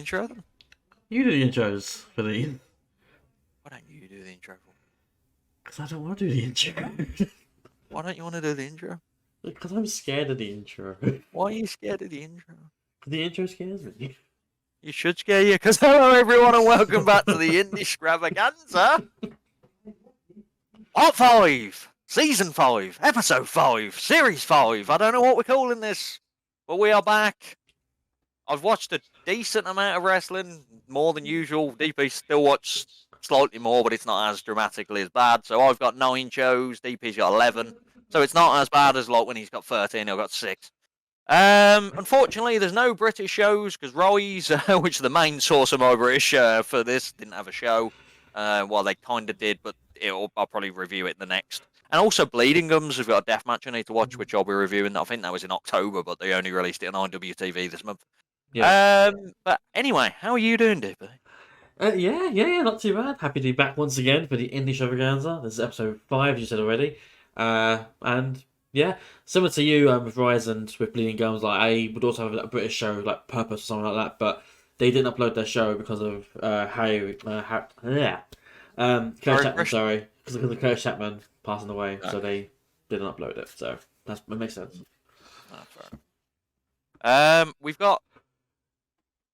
intro then? You do the intros for the... Why don't you do the intro? Because I don't want to do the intro. Why don't you want to do the intro? Because I'm scared of the intro. Why are you scared of the intro? The intro scares me. You should scare you, because hello everyone and welcome back to the Indie-Stravaganza. Part 5, Season 5, Episode 5, Series 5. I don't know what we're calling this, but we are back. I've watched a decent amount of wrestling, more than usual. DP still watched slightly more, but it's not as dramatically as bad. So I've got 9 shows, DP's got 11. So it's not as bad as like when he's got 13, I've got 6. Unfortunately, there's no British shows because Rise, which is the main source of my British for this, didn't have a show. Well, they kind of did, but I'll probably review it the next. And also, Bleeding Gums have got a death match I need to watch, which I'll be reviewing. I think that was in October, but they only released it on IWTV this month. Yeah. But anyway, how are you doing, DP? Yeah, not too bad. Happy to be back once again for the Indie-Stravaganza. This is episode 5, you said already. And yeah, similar to you with Rise and with Bleeding Gums, like I would also have a British show like Purpose or something like that, but they didn't upload their show because of Curtis Chapman, sorry, because of Curtis Chapman passing away, so they didn't upload it. So that makes sense. Fair. We've got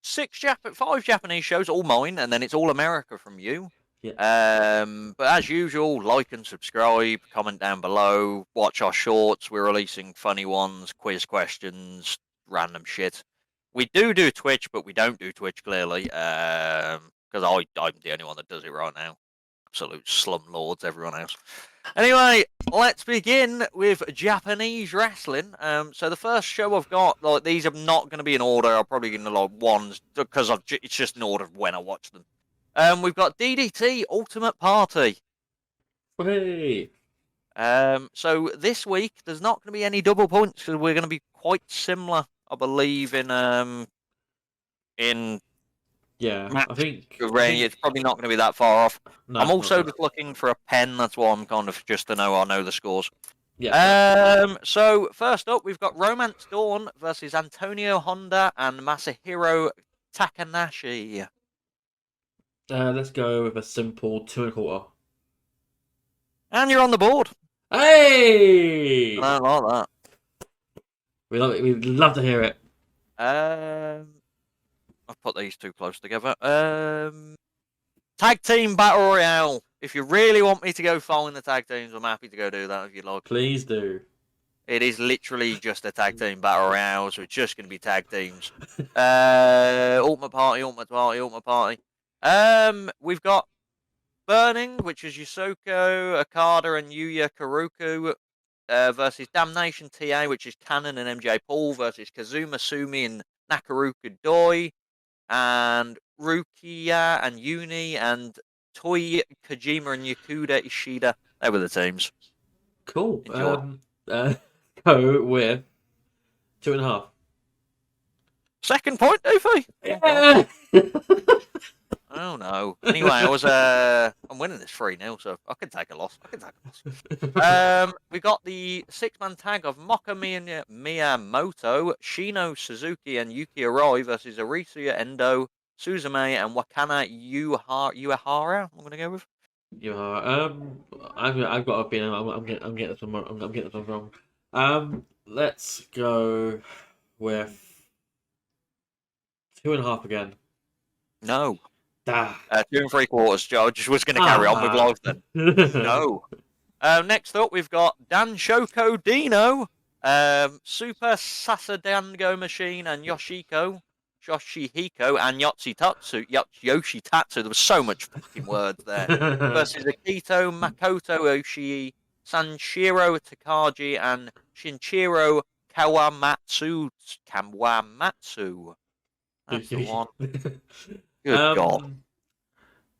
5 Japanese shows, all mine, and then it's all America from you. Yeah. But as usual, like and subscribe, comment down below, watch our shorts. We're releasing funny ones, quiz questions, random shit. We do Twitch, but we don't do Twitch clearly, because I'm the only one that does it right now. Absolute slumlords, everyone else. Anyway, let's begin with Japanese wrestling. So the first show I've got, like these are not going to be in order. I'm probably going to like ones because it's just in order of when I watch them. We've got DDT Ultimate Party. Hey. So this week there's not going to be any double points because we're going to be quite similar, I believe, in Yeah, I think it's probably not going to be that far off. No, I'm also just looking for a pen. That's why I'm kind of just to know I know the scores. Yeah. So first up, we've got Romance Dawn versus Antonio Honda and Masahiro Takanashi. Let's go with a simple 2.25. And you're on the board. Hey! I don't like that. We love it. We'd love to hear it. I've put these two close together. Tag Team Battle Royale. If you really want me to go following the tag teams, I'm happy to go do that if you'd like. Please do. It is literally just a tag team battle royale, so it's just going to be tag teams. Ultimate Party. We've got Burning, which is Yusoko Okada and Yuya Karuku versus Damnation TA, which is Cannon and MJ Paul versus Kazuma Sumi and Nakaruka Doi, and Rukia and Uni and Toi Kojima and Yakuda Ishida. They were the teams. Cool. Go with 2.5. Second point, Doofy. Yeah. Oh no. Anyway, I'm winning this 3-0, so I can take a loss. We got the 6-man tag of Moka Miyamoto, Shino Suzuki, and Yuki Arai versus Arisuya Endo, Suzume, and Wakana Uehara. I'm gonna go with. You are. I've got a feeling I'm getting this one. I'm getting this one wrong. Let's go with 2.5 again. No. 2 3/4. Joe just was going to carry on with life then. No. Next up, we've got Dan Shoko Dino, Super Sasadango Machine, and Yoshihiko, and Yoshitatsu. There was so much fucking words there. Versus Akito, Makoto Oshii, Sanshiro Takagi, and Shinchiro Kawamatsu. That's the one. Good God.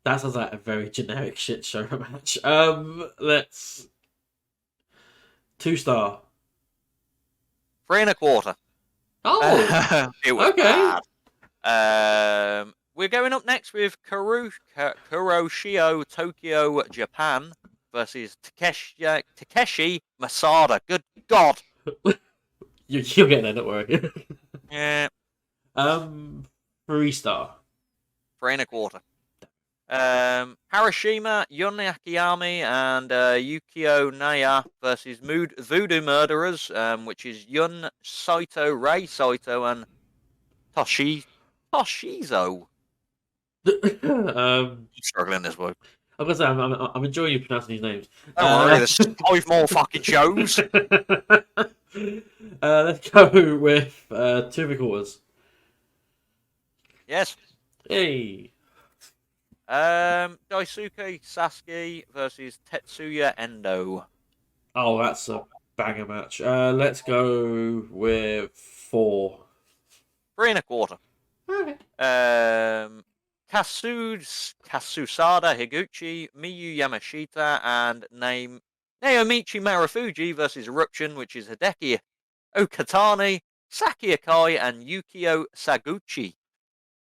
That sounds like a very generic shit show match. Let's 2-star. 3.25. Oh, it was okay. bad. We're going up next with Kuroshio Tokyo Japan versus Takeshi Masada. Good God. You'll get there, don't worry. Yeah. 3-star. 3.25. Harashima, Yun Akiyami, and Yukio Naya versus Voodoo Murderers, which is Yun Saito, Rei Saito, and Toshizo. I'm Struggling this week. gonna say I'm enjoying you pronouncing these names. Don't worry, there's 5 more fucking shows. Let's go with 2.75. Yes. Hey. Daisuke Sasuke versus Tetsuya Endo. Oh, that's a banger match. Let's go with 4. 3.25. Okay. Kasusada Higuchi, Miyu Yamashita, and Naomichi Marufuji versus Eruption, which is Hideki Okatani, Saki Akai, and Yukio Saguchi.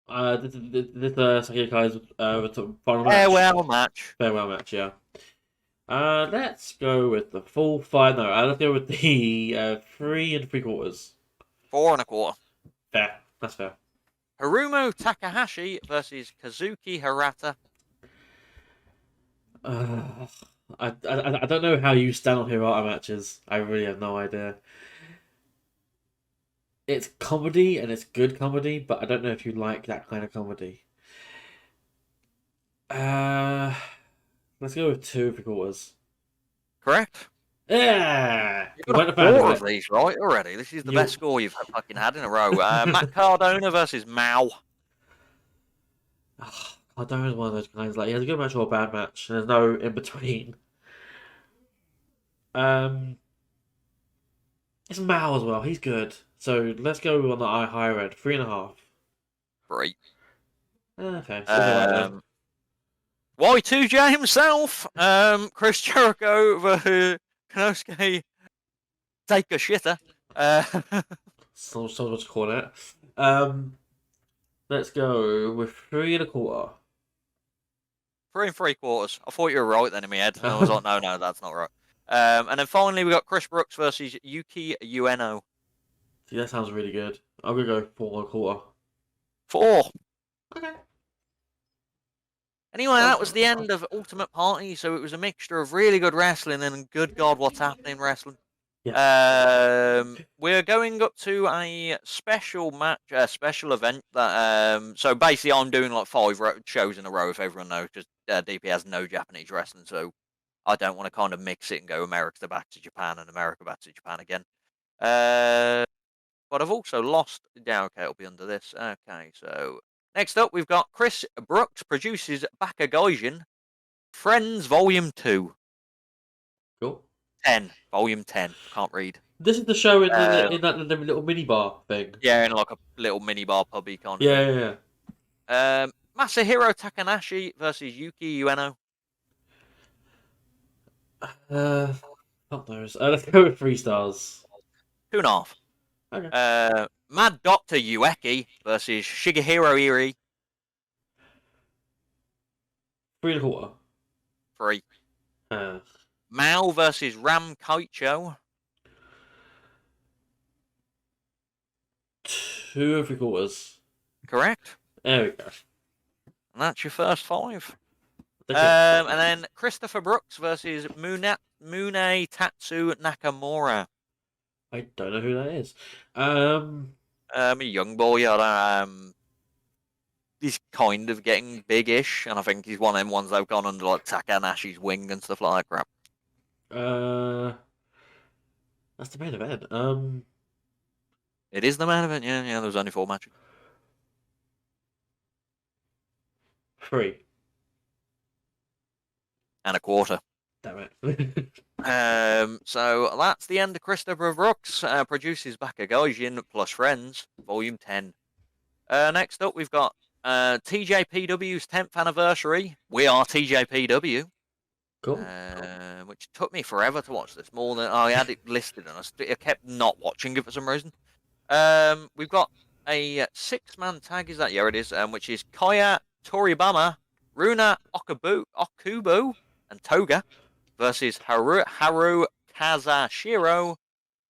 This Saki Akai's final match. Farewell match. Farewell match, yeah. Let's go with the full 5. No, let's go with the 3.75. 4.25. Fair. That's fair. Harumo Takahashi versus Kazuki Hirata. I don't know how you stand on Hirata matches. I really have no idea. It's comedy and it's good comedy, but I don't know if you like that kind of comedy. Let's go with 2.75. Correct. Yeah, You've got 4 of these right already. This is the best score you've fucking had in a row. Matt Cardona versus Mao. Cardona's one of those guys. Like, he has a good match or a bad match. And there's no in between. It's Mao as well. He's good. So let's go on the higher end. 3.5. 3. Okay. So Y2J himself. Chris Jericho versus Konosuke Take a shitter. so much to call it. Let's go with 3.25. 3.75. I thought you were right then in my head. And I was like, no, that's not right. And then finally we got Chris Brooks versus Yuki Ueno. See, that sounds really good. I'm gonna go 4.25. 4. Okay. Anyway, that was the end of Ultimate Party. So it was a mixture of really good wrestling and good God, what's happening wrestling. Yeah. We're going up to a special match, a special event that. So basically, I'm doing like 5 shows in a row, if everyone knows, because DP has no Japanese wrestling, so I don't want to kind of mix it and go America back to Japan and America back to Japan again. But I've also lost. Yeah, okay, it'll be under this. Okay, so next up, we've got Chris Brooks produces Bakugaijin Friends Volume 2. Cool. 10. Volume 10. Can't read. This is the show in that little mini bar thing. Yeah, in like a little mini bar pubby kind of Yeah. Masahiro Takanashi versus Yuki Ueno. Fuck knows. Let's go with 3 stars. 2.5. Okay. Mad Dr. Ueki versus Shigehiro Iri. 3.25. 3. Mao versus Ram Kaicho. 2.75. Correct. There we go. And that's your first 5. And then Christopher Brooks versus Mune Tatsu Nakamura. I don't know who that is. A young boy. He's kind of getting big-ish, and I think he's one of them ones that have gone under like Takanashi's wing and stuff like that crap. That's the main event. It is the main event. Yeah. There was only 4 matches. 3. 1/4. Damn it. So that's the end of Christopher Brooks produces Bakugaijin plus Friends, Volume 10. Next up, we've got TJPW's 10th anniversary. We are TJPW. Cool. Which took me forever to watch this. More than I had it listed, and I kept not watching it for some reason. We've got a 6-man tag. Is that? Yeah, it is. Which is Kaya Toribama, Runa Okubo, and Toga versus Haru Kazashiro,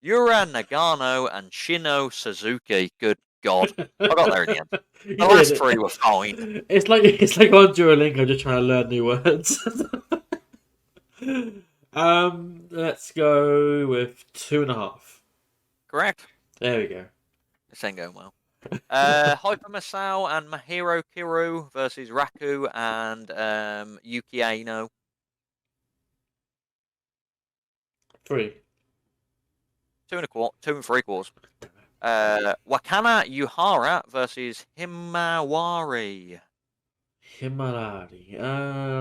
Yura Nagano, and Shino Suzuki. Good God. I got there in the end. You The last did. three were fine. It's like on Duolingo just trying to learn new words. Let's go with 2.5. Correct. There we go. This ain't going well. Hyper Masao and Mahiro Kiru versus Raku and Yuki Aino. 3. 2.75. Wakana Yuhara versus Himawari. Himalari.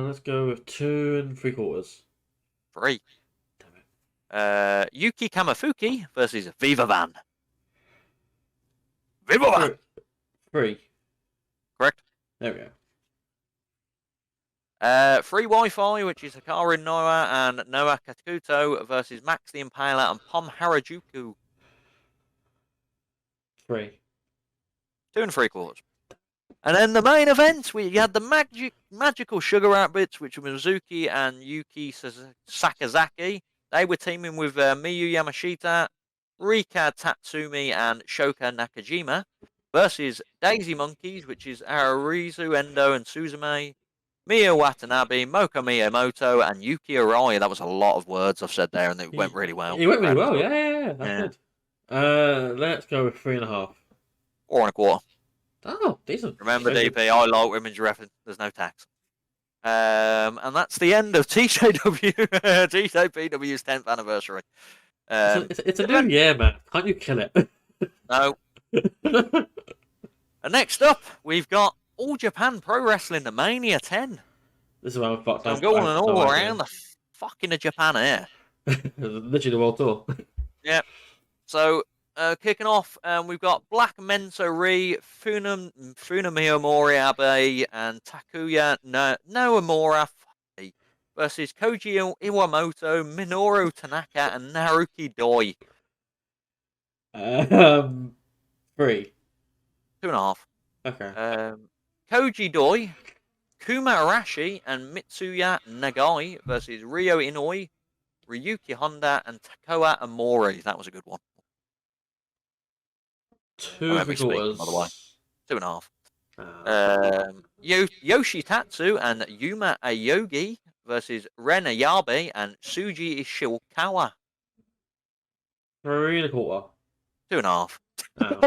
Let's go with 2.75. 3. Damn it. Yuki Kamafuki versus Viva Van. Viva Van! 3. Correct. There we go. Free Wi-Fi, which is Hikaru Noah and Noah Katakuto versus Max the Impaler and Pom Harajuku. 3. 2.75. And then the main event, we had the magical sugar outfits, which were Mizuki and Yuki Sakazaki. They were teaming with Miyu Yamashita, Rika Tatsumi, and Shoka Nakajima versus Daisy Monkeys, which is Ararizu Endo and Suzume, Miya Watanabe, Moko Miyamoto, and Yuki Arai. That was a lot of words I've said there, and it went really well. It went really well, yeah. That's good. Let's go with 3.5. 4.25. Oh, decent. Remember, DP, I like women's reference. There's no tax. And that's the end of TJW, TJPW's 10th anniversary. It's a new year, man. Can't you kill it? No. And next up, we've got All Japan Pro Wrestling, the Mania 10. This is where I'm fucked. I'm going all around the fucking of Japan here. Literally the world tour. Yep. So, kicking off, we've got Black Mento Ri, Funamiya Moriabe, and Takuya Noamura versus Koji Iwamoto, Minoru Tanaka, and Naruki Doi. 3. 2.5. Okay. Koji Doi, Kuma Arashi, and Mitsuya Nagai versus Ryo Inoi, Ryuki Honda, and Takoa Amori. That was a good one. 2.75. By the way, 2.5. Yoshitatsu and Yuma Ayogi versus Ren Ayabe and Suji Ishikawa. 3.25. 2.5. Oh.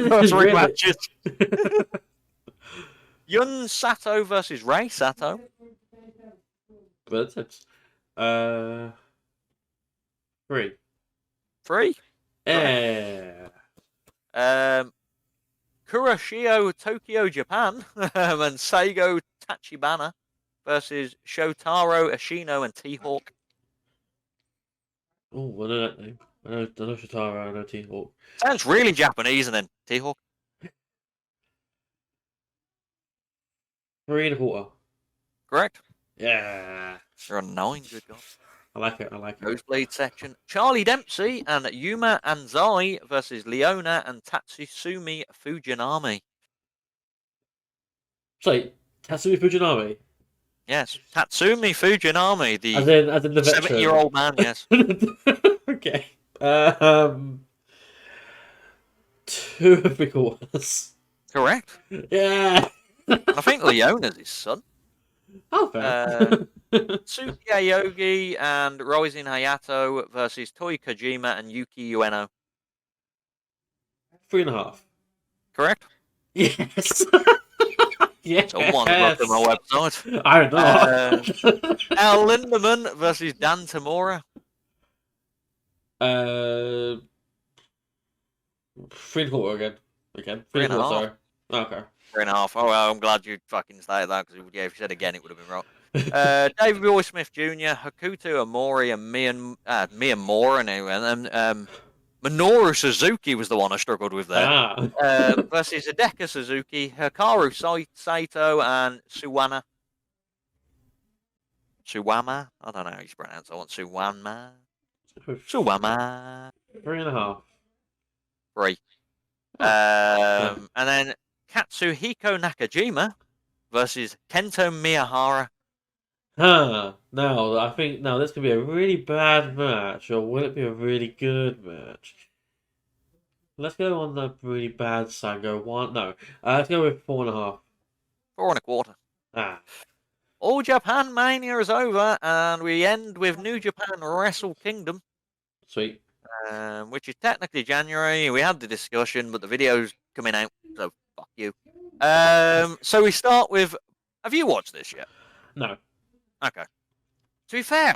Those rematches. Yun Sato versus Rei Sato. But it's 3. 3. Yeah. Kuroshio Tokyo Japan and Seigo Tachibana versus Shotaro Ashino and T-Hawk. Oh, I know that name. I know Shotaro, I know T-Hawk. Sounds really Japanese, and then T-Hawk. 3.25. Correct. Yeah. You're on 9, good God. I like it. Nosebleed section. Charlie Dempsey and Yuma Anzai versus Leona and Tatsusumi Fujinami. Sorry, Tatsumi Fujinami? Yes, Tatsumi Fujinami, the as in the veteran. 70-year-old man, yes. Okay. 2.75. Correct. Yeah. I think Leona's his son. Oh, fair. Tsuki Aogi and Roisin Hayato versus Toi Kojima and Yuki Ueno. 3.5. Correct? Yes. Yes. Someone's looked at my website. I don't know. Al Lindemann versus Dan Tamura. 3.25 again. 3.5. Sorry. Okay. 3.5. Oh, well, I'm glad you fucking stated that, because if you said again, it would have been wrong. David Boy Smith Jr., Hakuto Amori, and Miyamura, and Minoru Suzuki was the one I struggled with there. Versus Hideka Suzuki, Hikaru Saito, and Suwama. I don't know how you pronounce it. I want Suwama. 3.5. 3. And then Katsuhiko Nakajima versus Kento Miyahara. Now, I think this could be a really bad match, or will it be a really good match? Let's go on the really bad side. Go one. No. Let's go with 4.5. 4.25. Ah, All Japan Mania is over, and we end with New Japan Wrestle Kingdom, sweet. which is technically January. We had the discussion, but the video's coming out, so fuck you. So we start with. Have you watched this yet? No. Okay. To be fair,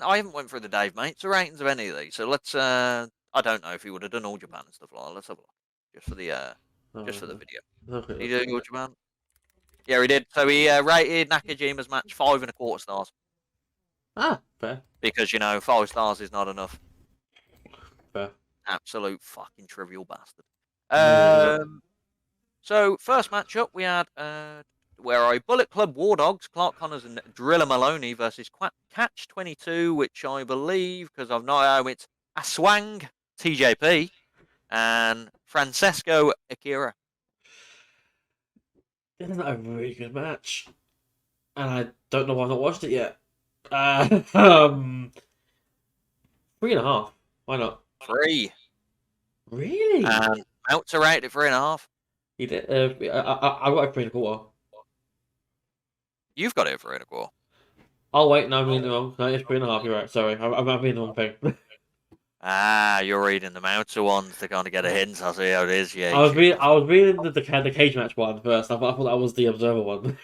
I haven't went through the Dave Mates or ratings of any of these, so let's. I don't know if he would have done All Japan and stuff like that. Let's have a look, just for the video. Okay. Did he do All Japan? Yeah, he did. So he rated Nakajima's match 5.25 stars Ah, fair. because 5 stars is not enough. Fair. Absolute fucking trivial bastard. Yeah. So first matchup we had where are Bullet Club War Dogs, Clark Connors and Driller Maloney versus Catch 22, which I believe, because I've not it's Aswang TJP and Francesco Akira. Isn't that a really good match? And I don't know why I've not watched it yet. 3.5. Why not? 3. Really? And Meltzer rated at 3.5. He did. I got a 3.25. You've got it at 3.25. Oh wait, no, I'm reading the wrong. No, it's 3.5. You're right. Sorry, I'm reading the wrong thing. You're reading the Meltzer ones to kind of get a hint. I see how it is. Yeah. I was reading the cage match one first. I thought that was the Observer one.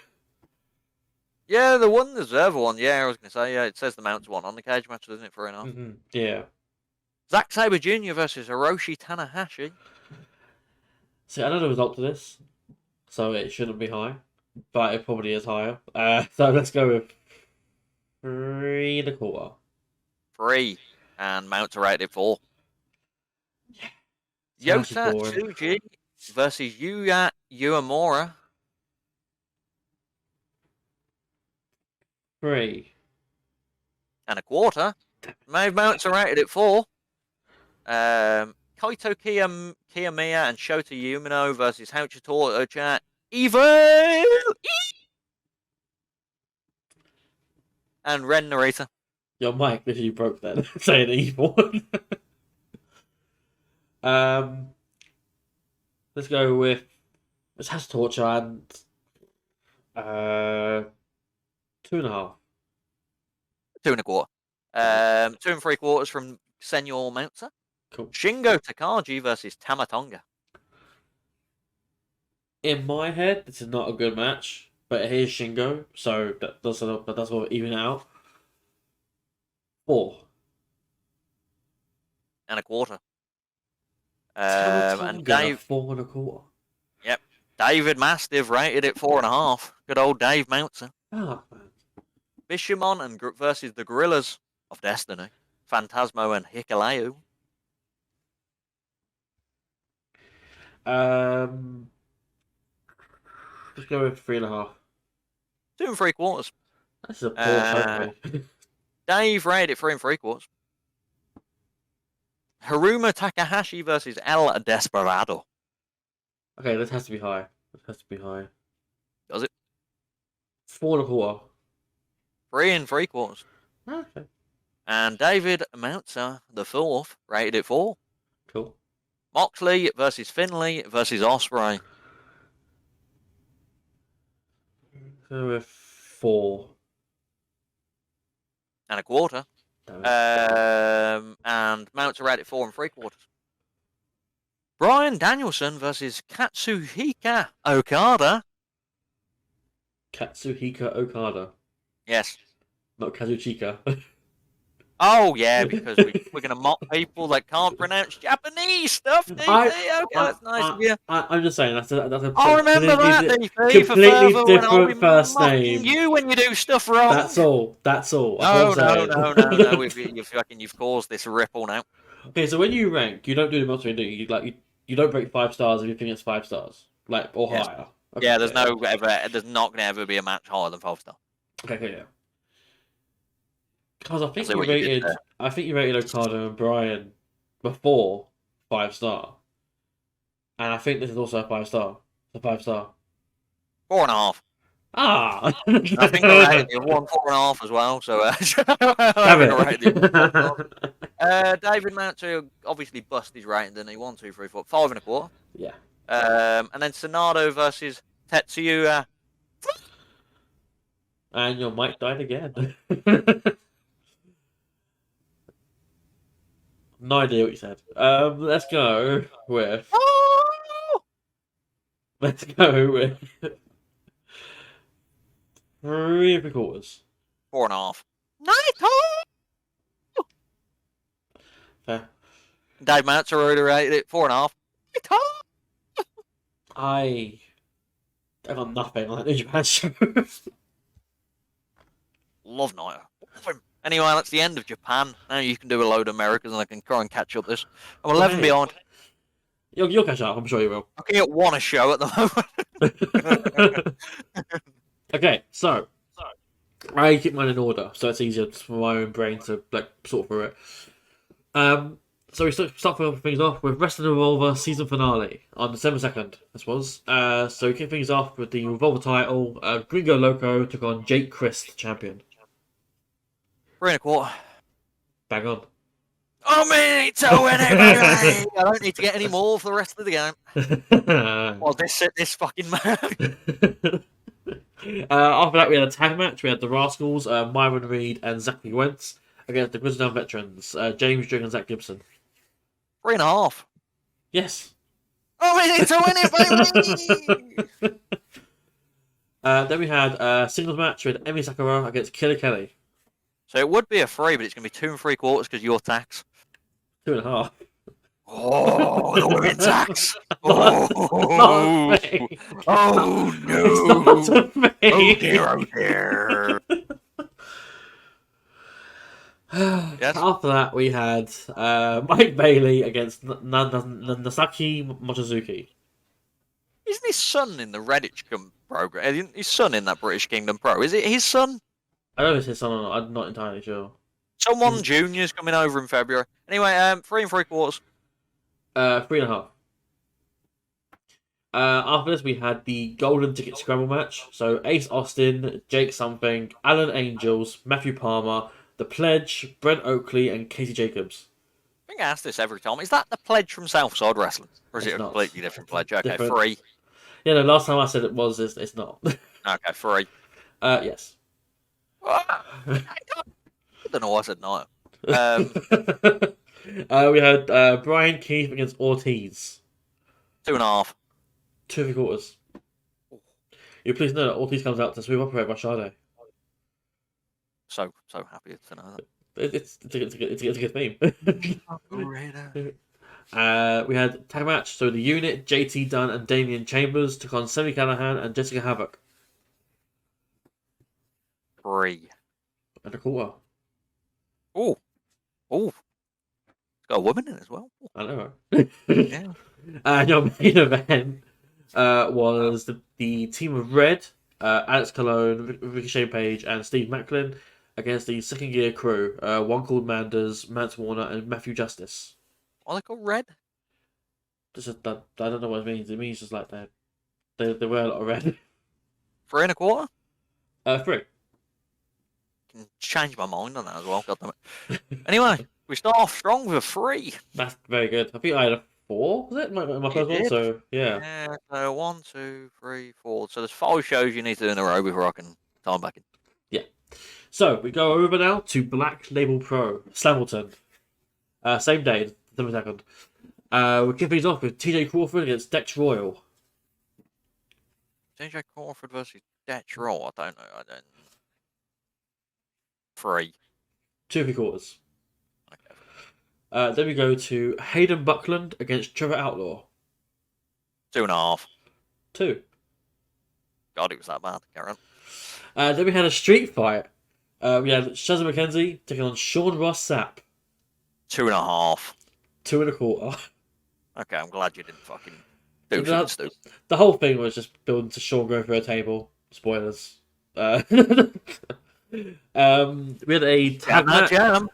Yeah, the Observer one. Yeah, I was going to say. Yeah, it says the Meltzer one on the cage match, doesn't it? 3.5. Yeah. Zack Sabre Jr. versus Hiroshi Tanahashi. See, I know the result to this, so it shouldn't be high, but it probably is higher. So let's go with 3.25. 3. And Meltzer rated 4. Yeah. Yota Tsuji versus Yuya Uemura. 3.25. Meltzer rated at 4. Kaito Kiyomiya and Shota Umino versus Hachitora Evil and Ren Narita. Your mic literally broke then, saying evil. Let's go with this has torture and 2.5. 2.25. 2.75 from Senor Meltzer. Cool. Shingo Takagi versus Tamatonga. In my head, this is not a good match, but here's Shingo, so that's what even it out. 4.25. And Dave 4.25. Yep. David Mastiff rated it 4.5. Good old Dave Meltzer. Oh man. Bishamon and versus the Gorillas of Destiny. Phantasmo and Hikuleo. Let's go with 3.5. 2.75. That's a poor Dave rated it 3.75. Haruma Takahashi versus El Desperado. Okay, this has to be high. Does it? 4.25. 3.75. Okay. And David Meltzer, the 4th, rated it 4. Cool. Moxley versus Finlay versus Ospreay. Go with 4.25. And Meltzer rated 4.75. Bryan Danielson versus Katsuhika Okada. Katsuhika Okada. Yes. Not Kazuchika. Oh, yeah, because we're going to mock people that can't pronounce Japanese stuff, DP. Okay, that's nice of you. I'm just saying, that's a I'll remember that, DP, for completely further different when I'll be first mocking name. you when you do stuff wrong. That's all. No. You've caused this ripple now. Okay, so when you rank, you don't do the multi, do you? You don't break 5 stars if you think it's 5 stars, or Yes. higher. Okay, Yeah, there's not going to ever be a match higher than 5 star. Okay, yeah. Because I think see what you did there. I think you rated Okada and Bryan before 5 star, and I think this is also a 5 star. It's a 5 star. 4.5. Ah, I think I rated the 4.5 as well. So Damn it. David Meltzer obviously busted his rating, didn't he? 1, 2, 3, 4, 5 1/4. Yeah. And then Sonado versus Tetsuya. And your mic died again. No idea what you said. Let's go with. Oh! Let's go with 3 3/4. 4.5. Naito! Fair. Dave Meltzer already rated it 4.5. Naito! I got nothing on that New Japan show. Love Naito. Love him. Anyway, that's the end of Japan. Now you can do a load of Americas and I can try and catch up this. I'm 11 behind. You'll catch up, I'm sure you will. I can get 1 a show at the moment. Okay, so I keep mine in order, so it's easier for my own brain to like sort through it. So we start things off with Wrestling Revolver season finale on December 2nd. This was. So we kick things off with the Revolver title. Gringo Loco took on Jake Christ, the champion. 3 1/4. Bang on. Oh, me to win it, baby! I don't need to get any more for the rest of the game. Well, this fucking man. After that, we had a tag match. We had the Rascals, Myron Reed and Zachary Wentz against the Grizzled Down veterans, James Drake and Zach Gibson. 3 1/2. Yes. Oh, we need to win it, baby! Then we had a singles match with Emi Sakura against Killer Kelly. So it would be a 3, but it's going to be 2 3/4 because your tax. 2.5. Oh, the women's tax! Not Oh, me. oh no! It's not me. Oh dear, oh dear. Yes? After that, we had Mike Bailey against Nasaki Mochizuki. Isn't his son in the Redditch program? Isn't his son in that British Kingdom Pro? Is it his son? I don't know if it's his son or not. I'm not entirely sure. Someone junior's coming over in February. Anyway, 3 3/4. 3.5. After this, we had the Golden Ticket Scramble match. So Ace Austin, Jake Something, Alan Angels, Matthew Palmer, The Pledge, Brent Oakley, and Casey Jacobs. I think I ask this every time. Is that the Pledge from Southside Wrestling? Or is It's it a not. completely different Pledge? Okay, Different. 3. Yeah, no, last time I said it was, it's not. Okay, 3. Yes. I don't know why I said no. We had Brian Keith against Ortiz. 2.5. 2 3/4. You please know that Ortiz comes out to Smooth Operator by Sade. So happy to know It's a good theme. that. We had tag match. So the Unit, JT Dunn and Damian Chambers took on Sammy Callahan and Jessica Havoc. 3. 1/4. Oh. It's got a woman in it as well. I know. Yeah. Your main event was the team of Red, Alex Colon, Ricochet Page, and Steve Macklin against the Second Gear crew. One called Manders, Mance Warner, and Matthew Justice. Are they called Red? I don't know what it means. It means just like they wear a lot of red. 3 1/4. 3. Can change my mind on that as well. God damn it. Anyway, we start off strong with a 3. That's very good. I think I had a 4. Was it my first one? did. So yeah. Yeah. So 1, 2, 3, 4. So there's 5 shows you need to do in a row before I can time back in. Yeah. So we go over now to Black Label Pro Slamilton. Same day, December 2nd. We kick things off with TJ Crawford against Dex Royal. TJ Crawford versus Dex Royal. I don't know. 3. 2 3/4. Okay. Then we go to Hayden Buckland against Trevor Outlaw. 2.5. 2. God, it was that bad. Carry on. Then we had a street fight. We had Shazza McKenzie taking on Sean Ross Sapp. 2.5. 2 1/4. Okay, I'm glad you didn't fucking do That- something stupid. The whole thing was just building to Sean going through a table. Spoilers. We had a tag match. Jam.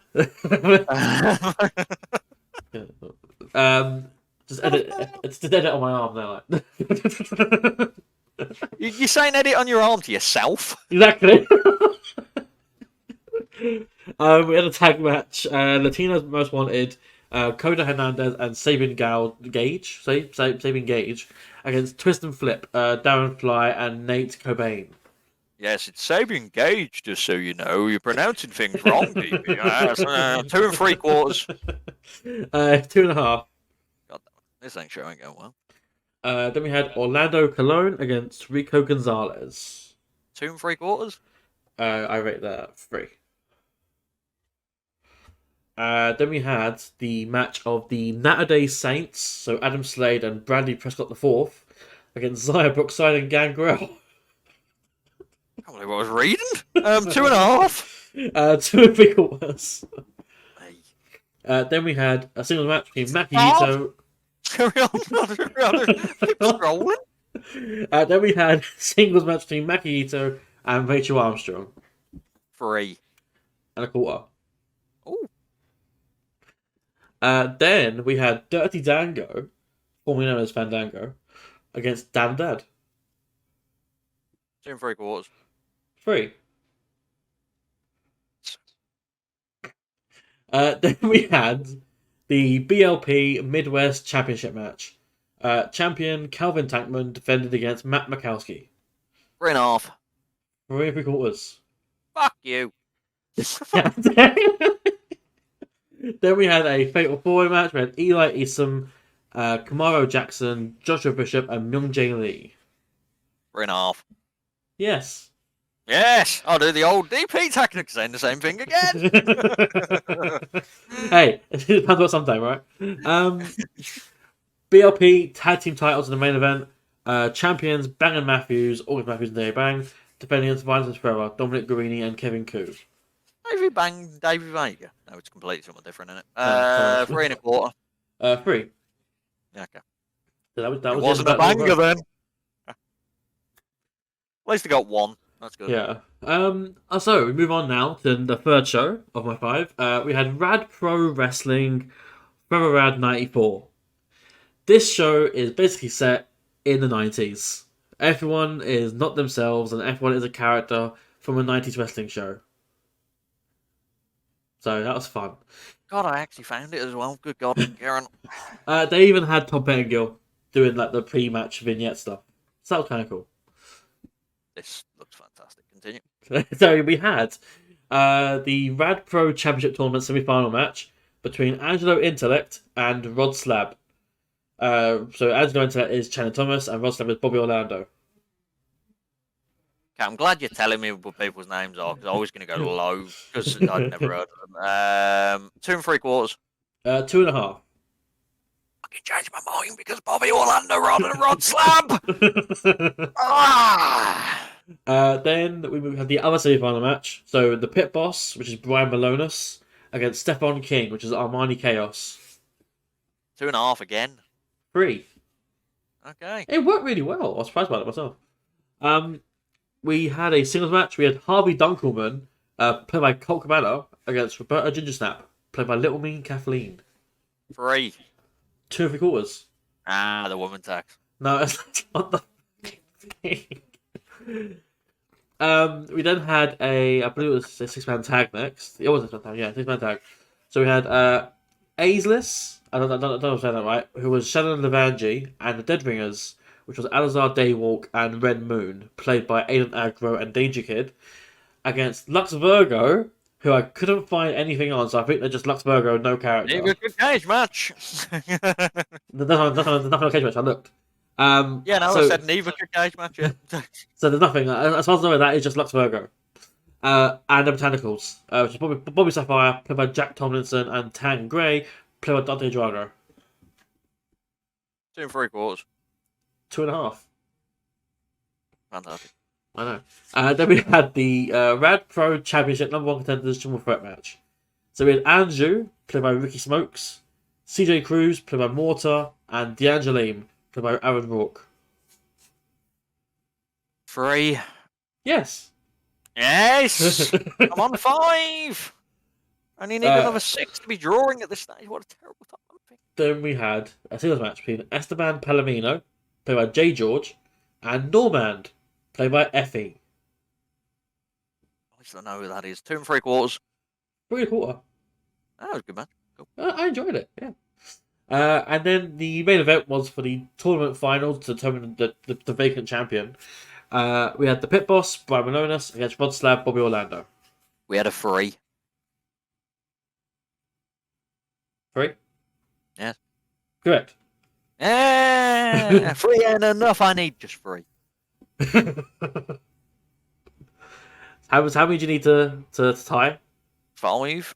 Just edit on my arm now. Like. You're saying edit on your arm to yourself? Exactly. We had a tag match. Latino's Most Wanted, Coda Hernandez and Sabin Gage against Twist and Flip, Darren Fly and Nate Cobain. Yes, it's Sabian Gage, just so you know. You're pronouncing things wrong, DP. 2 3/4. 2.5. God, this ain't showing going well. Then we had Orlando Colon against Rico Gonzalez. 2 3/4. I rate that 3. Then we had the match of the Natter Saints, so Adam Slade and Bradley Prescott IV, against Zaya Brookside and Gangrel. I can't believe what I was reading. 2.5. 2 3/4. Hey. Then we had a singles match between Maki Ito. Carry on. Keep scrolling. Then we had a singles match between Maki Ito and Rachel Armstrong. 3 1/4. Oh. Then we had Dirty Dango, formerly known as Fandango, against Dan Dad. 2 3/4. 3. Then we had the BLP Midwest Championship match. Champion Calvin Tankman defended against Matt Mikowski. 3.5. 3 3/4. Fuck you. Then we had a Fatal 4-Way match. We had Eli Isom, Kamaro Jackson, Joshua Bishop, and Myung Jae Lee. 3.5. Yes. Yes, I'll do the old DP tactic, saying the same thing again. Hey, it depends on sometime, right? BLP tag team titles in the main event. Champions Bang and Matthews, August Matthews and Dave Bang, defending against Violence Forever, Dominic Guarini and Kevin Koo. Davey Bang, Davey Vega. No, it's completely something different, isn't it? No, 3 1/4. 3. Yeah, okay. So that It was wasn't a banger then. At least I got 1. That's good. Yeah. So we move on now to the third show of my 5. We had Rad Pro Wrestling Forever Rad 94. This show is basically set in the 90s. Everyone is not themselves and everyone is a character from a 90s wrestling show. So that was fun. God, I actually found it as well. Good God, Karen. They even had Tom Pettingill doing like the pre-match vignette stuff. So that was kind of cool. This looks fantastic. Continue. So we had the Rad Pro Championship Tournament semi-final match between Angelo Intellect and Rod Slab. So Angelo Intellect is Channing Thomas and Rod Slab is Bobby Orlando. Okay, I'm glad you're telling me what people's names are, because I was going to go low, because I'd never heard of them. 2 3/4. 2.5. I can change my mind because Bobby Orlando rather than Rod Slab. Then we had the other semi-final match. So the Pit Boss, which is Brian Malonis, against Stephon King, which is Armani Chaos. 2.5 again. 3. Okay. It worked really well. I was surprised by it myself. We had a singles match. We had Harvey Dunkelman, played by Colt Cabana, against Roberta Gingersnap, played by Little Mean Kathleen. 3. 2 3/4. The woman tax. No, that's not the thing. We then had I believe it was a 6-man tag next. It was a 6-man tag, yeah, 6-man tag. So we had Aislis, I don't know if I'm saying that right, who was Shannon Levangie, and the Dead Ringers, which was Alazar Daywalk and Red Moon, played by Aiden Agro and Danger Kid, against Lux Virgo, who I couldn't find anything on, so I think they're just Lux Virgo, no character. Maybe a good cage match. There's nothing on cage match, I looked. I said neither good cage match. Yeah. So there's nothing. As far as I know, that is just Lux Virgo. And the Botanicals, which is Bobby Sapphire, played by Jack Tomlinson, and Tang Gray, played by Dante Drago. 2 3/4. 2.5. Fantastic. I know. Then we had the Rad Pro Championship number 1 contenders triple threat match. So we had Anju, played by Ricky Smokes, CJ Cruz, played by Mortar, and D'Angeline, played by Aaron Rourke. 3. Yes. Yes. I'm on 5. And you need another 6 to be drawing at this stage. What a terrible time. Then we had a singles match between Esteban Palomino, played by Jay George, and Normand, played by Effie. At least I know who that is. 2 3/4. 3 1/4. That was a good match. Cool. I enjoyed it, yeah. And then the main event was for the tournament finals to determine the vacant champion. We had the Pit Boss, Brian Malonis, against Rod Slab, Bobby Orlando. We had a 3. 3? Yes. Correct. 3 ain't enough. I need just 3. How many do you need to tie? 5.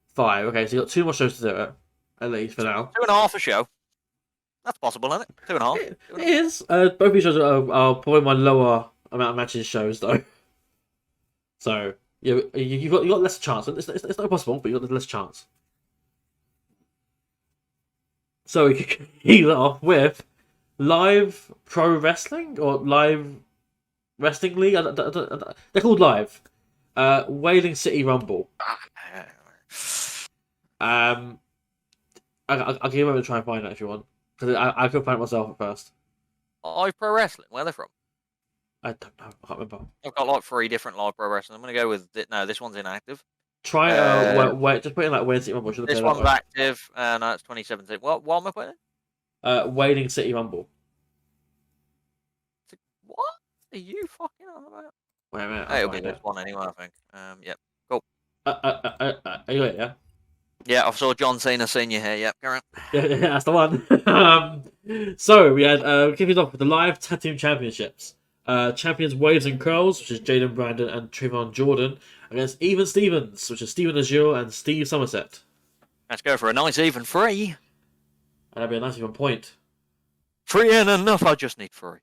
5. Okay, so you got 2 more shows to do it, at least for now. 2.5 a show. That's possible, isn't it? 2.5. It is. Both these shows are probably my lower amount of matches shows, though. So you got less chance. It's not possible, but you got less chance. So we can kick it off with live pro wrestling or live wrestling league. They're called live. Wailing City Rumble. I'll give you a moment to try and find that if you want, because I could find it myself at first. Live pro wrestling. Where are they from? I don't know. I can't remember. I've got like 3 different live pro wrestling. I'm gonna go with no. This one's inactive. Try wait. Just put in like Wailing City Rumble. This one's active. No, it's 2017. What am I putting in? Wailing City Rumble. What are you fucking on about? Wait a minute. It'll be this one anyway, I think. Yep. Cool. You got it, yeah? Yeah, I saw John Cena Senior here. Yep, correct. Yeah, that's the one. So we had kicking it off with the live tag team championships. Champions Waves and Curls, which is Jaden Brandon and Trayvon Jordan, against Even Stevens, which is Steven Azure and Steve Somerset. Let's go for a nice even 3. And that'd be a nice even point. 3 ain't enough. I just need 3.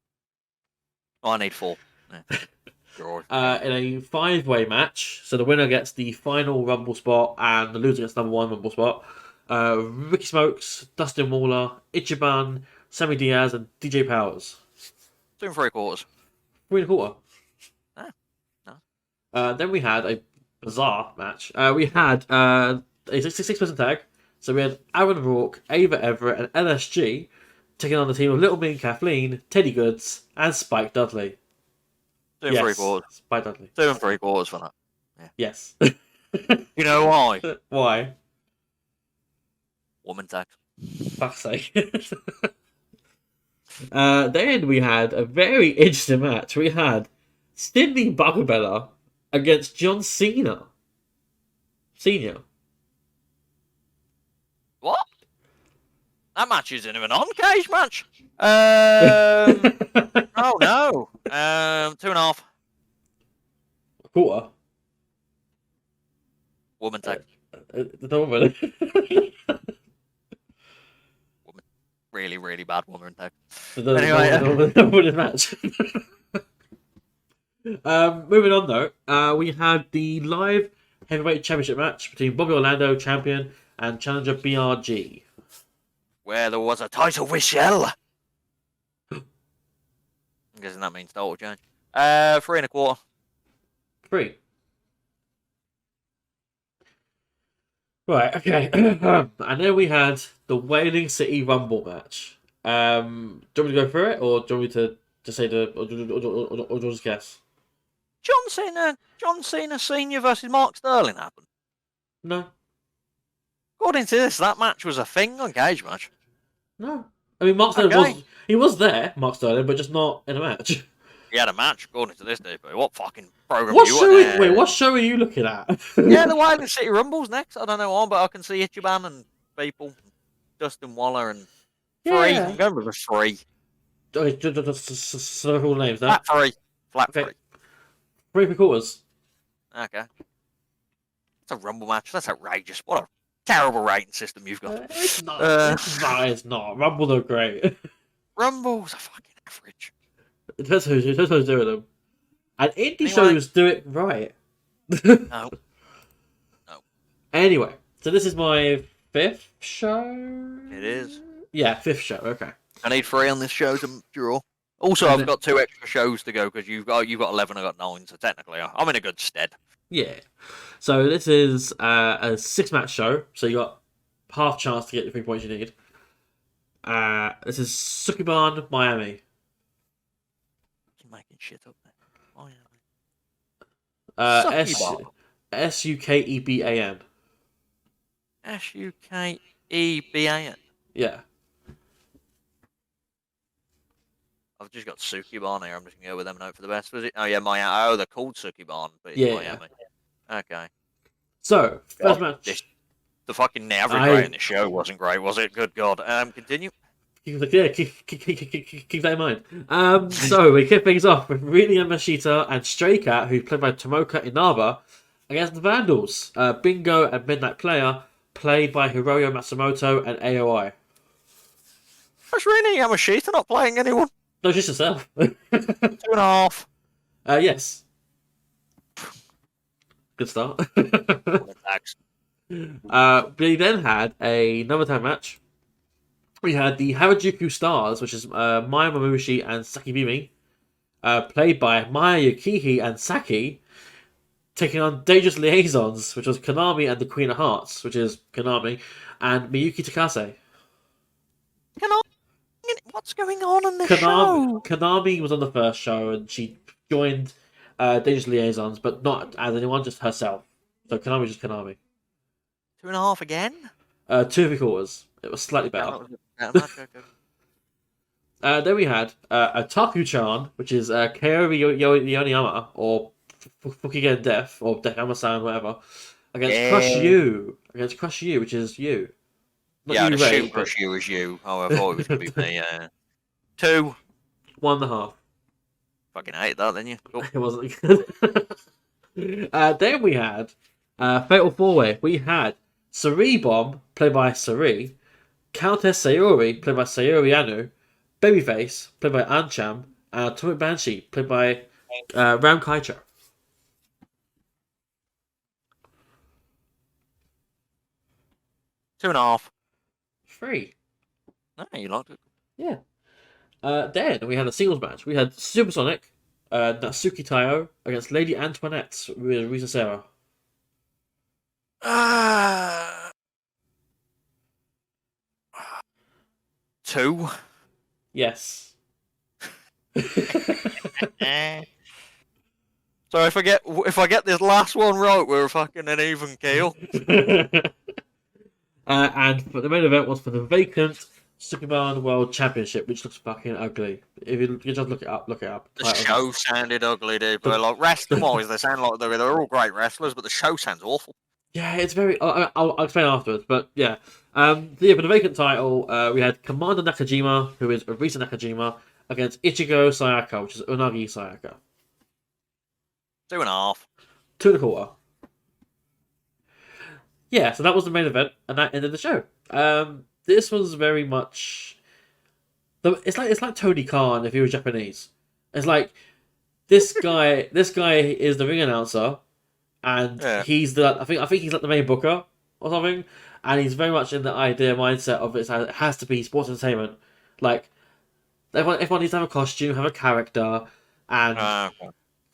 Oh, I need 4. Yeah. In a 5-way match, so the winner gets the final Rumble spot and the loser gets number 1 Rumble spot. Ricky Smokes, Dustin Waller, Ichiban, Sammy Diaz, and DJ Powers. 2 3/4. 3 1/4. Ah, no. Then we had a bizarre match. We had a 6-person tag. So we had Aaron Rourke, Ava Everett, and LSG taking on the team of Little Mean Kathleen, Teddy Goods, and Spike Dudley. 2 3/4. Spike Dudley. 2 3/4 for that. Yeah. Yes. You know why? Why? Woman tag. Fuck's sake. Then we had a very interesting match. We had Sydney Bugabella against John Cena. Senior. What? That match isn't even on cage match. Oh no. 2.5. Quarter. Woman tag. Don't worry. Really, really bad woman tag. Anyway, match. Moving on though, we had the live heavyweight championship match between Bobby Orlando, champion, and challenger BRG. Where there was a title whistle. I'm guessing that means title change. 3 1/4. 3. Right, okay. And then we had the Wailing City Rumble match. Do you want me to go through it, or do you want me to just say or do you just guess? John Cena Senior versus Mark Sterling happened. No. According to this, that match was a thing on cage match. No. I mean, Mark Sterling was there, Mark Sterling, but just not in a match. He had a match, according to this dude. What fucking program What you show? watching? Wait, what show are you looking at? Yeah, the Wailing City Rumble's next. I don't know why, but I can see Ichiban and people, Dustin Waller and 3. Yeah. I'm going with a 3. Okay, just all names now. Flat 3. Flat Okay. 3. 3 3/4. Okay. It's a Rumble match. That's outrageous. What a terrible rating system you've got. It's not. It's not. Rumble are great. Rumbles are fucking average. It depends who's doing them. And indie Anyway. shows do it right. No. Anyway, so this is my 5th show? It is. Yeah, 5th show, okay. I need 3 on this show to draw. Also, I've got 2 extra shows to go because you've got 11, I've got 9, so technically I'm in a good stead. Yeah. So this is a 6-match show, so you got half chance to get the 3 points you need. This is Sukuban, Miami. You're making shit up there. SUKEBAN. Sukeban. Yeah. I've just got Sukeban here. I'm just gonna go with them and hope for the best. Was it? Oh yeah, Miami. Oh, they're called Sukeban, but it's Yeah. Miami. Okay. So, first God, match. the fucking average rate in the show wasn't great, was it? Good God. Continue. Keep that in mind. So we kick things off with Rini Yamashita and Stray Cat, who's played by Tomoka Inaba, against the Vandals. Bingo and Midnight Player, played by Hiroyo Matsumoto and AOI. Was Rini Yamashita not playing anyone? No, just yourself. 2.5. Yes. Good start. We then had another time match. We had the Harajuku Stars, which is Maya Mamushi and Saki Mimi, played by Maya Yukihi and Saki, taking on Dangerous Liaisons, which was Konami and the Queen of Hearts, which is Konami, and Miyuki Takase. What's going on in this show? Konami was on the first show, and she joined Dangerous Liaisons, but not as anyone, just herself. So Konami was just Konami. 2.5 again? 2.75. It was slightly better. Then we had a Taku-chan, which is Kaori Yoniyama, or Fukigen Death, or Death-Ama-san, whatever, against Crush You, which is you. Not yeah, you, the Ray, shoot Crush You is you. Oh, I thought it was going to be me. 2. 1.5. Fucking hate that, didn't you? Cool. It wasn't good. Then we had Fatal 4-Way. We had Sari Bomb, played by Sari, Countess Sayori, played by Sayori Anu, Babyface, played by Ancham, and Atomic Banshee, played by Ram Kaicha. 2.5. 3. No, you liked it. Yeah. Then we had a singles match. We had Supersonic, Natsuki Tayo against Lady Antoinette with Risa Serra. 2. Yes. So if I get this last one right, we're fucking an even keel. And the main event was for the vacant Sukuban World Championship, which looks fucking ugly. If you just look it up, The show sounded ugly, dude. But like wrestling wise, they sound like they're all great wrestlers, but the show sounds awful. Yeah, it's very. I'll explain afterwards, but yeah. For the vacant title, we had Commander Nakajima, who is Arisa Nakajima, against Ichigo Sayaka, which is Unagi Sayaka. 2.5. 2.25. Yeah, so that was the main event, and that ended the show. This was very much. It's like Tony Khan if he was Japanese. It's like this guy. This guy is the ring announcer, and he's the. I think he's like the main booker or something, and he's very much in the mindset of it has to be sports entertainment. Like everyone needs to have a costume, have a character, and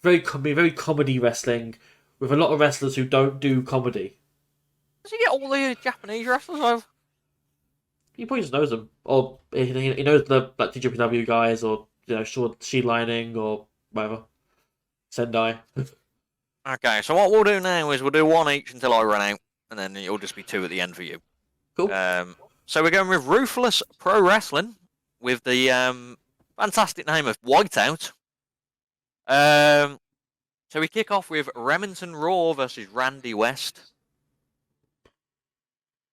very comedy wrestling with a lot of wrestlers who don't do comedy. Does he get all the Japanese wrestlers over? He probably just knows them, or he knows the like TJPW guys, or She Lining or whatever, Sendai. Okay, so what we'll do now is we'll do one each until I run out, and then it'll just be 2 at the end for you. Cool. So we're going with Ruthless Pro Wrestling with the fantastic name of Whiteout. So we kick off with Remington Raw versus Randy West.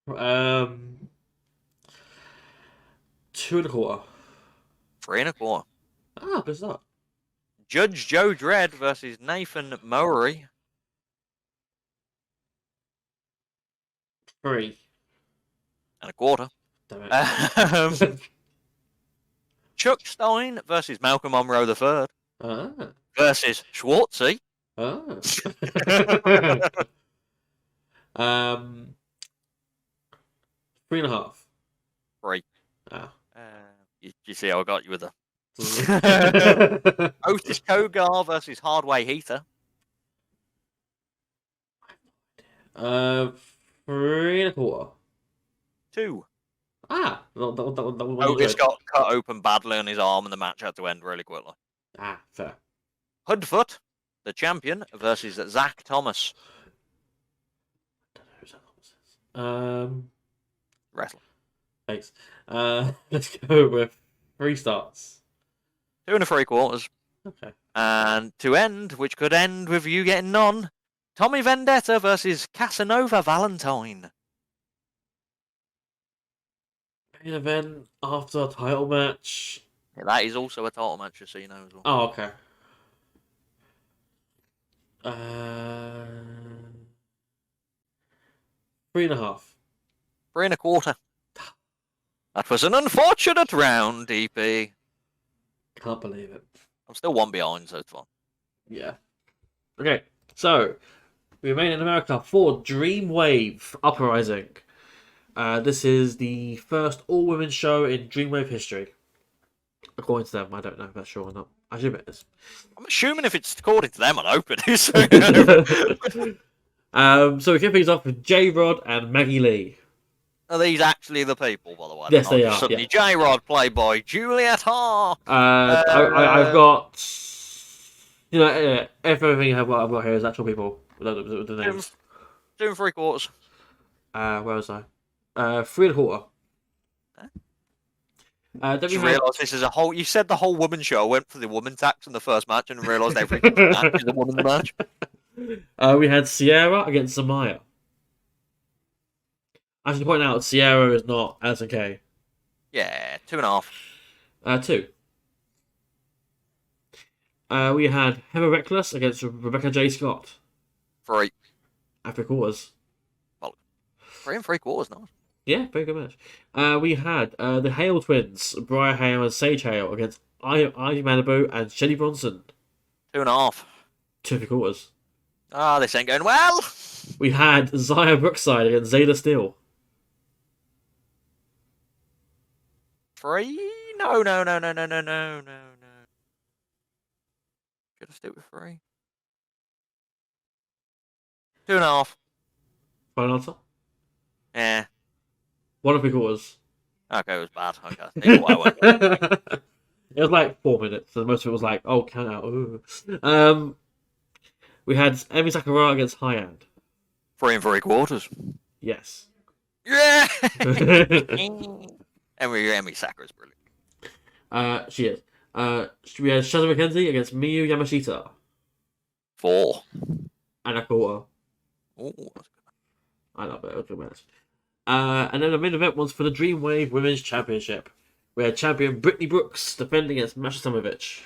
2.25. 3.25. Ah, good start. Judge Joe Dredd versus Nathan Mowry. 3.25. Damn it. Chuck Stein versus Malcolm Monroe III. Versus Schwartzy. 3.5. 3. Oh. You see how I got you with the Otis Kogar versus Hardway Heater. 3.25. 2. That Otis got cut open badly on his arm, and the match had to end really quickly. Fair. Hoodfoot, the champion, versus Zach Thomas. Wrestling. Thanks. Let's go with 3 starts. 2 3/4. Okay. And to end, which could end with you getting none, Tommy Vendetta versus Casanova Valentine. Main event after a title match. Yeah, that is also a title match, just so you know as well. Oh, okay. 3.5. 3 1/4. That was an unfortunate round, DP. Can't believe it. I'm still 1 behind, so it's fine. Yeah. Okay, so we remain in America for Dreamwave Uprising. This is the first all-women show in Dreamwave history. According to them, I don't know if that's true or not. I assume it is. I'm assuming if it's according to them, I'd hope it is. So we kick things off with J-Rod and Maggie Lee. Are these actually the people, by the way? Yes, they are. Suddenly, Yeah. J-Rod, played by Juliet Hart. I've got, everything I've got here is actual people with the names. 2 3/4. Where was I? 3 1/4. Then Did we you had, realise this is a whole? You said the whole woman show. I went for the woman tax in the first match and realised every match is a woman's match. we had Sierra against Samaya. I should point out Sierra is not Alison Kay. Yeah, 2.5. 2. We had Heather Reckless against Rebecca J. Scott. 3. 3/4. 3 3/4, nice. Yeah, very good match. We had the Hale twins, Briar Hale and Sage Hale, against Ivy Malibu and Shelly Bronson. 2.5. 2 3/4. Ah, this ain't going well. We had Zaya Brookside against Zayda Steele. 3? No. Should I stick with 3? 2.5. Final answer? Yeah. 1 3/4. Okay, it was bad. Okay. Either way, I won't go. It was like 4 minutes, so most of it was like, oh, count out. Ooh. We had Emi Sakura against Hyand. 3 3/4. Yes. Yeah. Emmy Sakura's brilliant. She is. We had Shadow McKenzie against Miyu Yamashita. 4. And 1/4. Ooh. I love it. It was a good match. And then the main event was for the Dreamwave Women's Championship. We had champion Brittany Brooks defending against Masha Tomovich.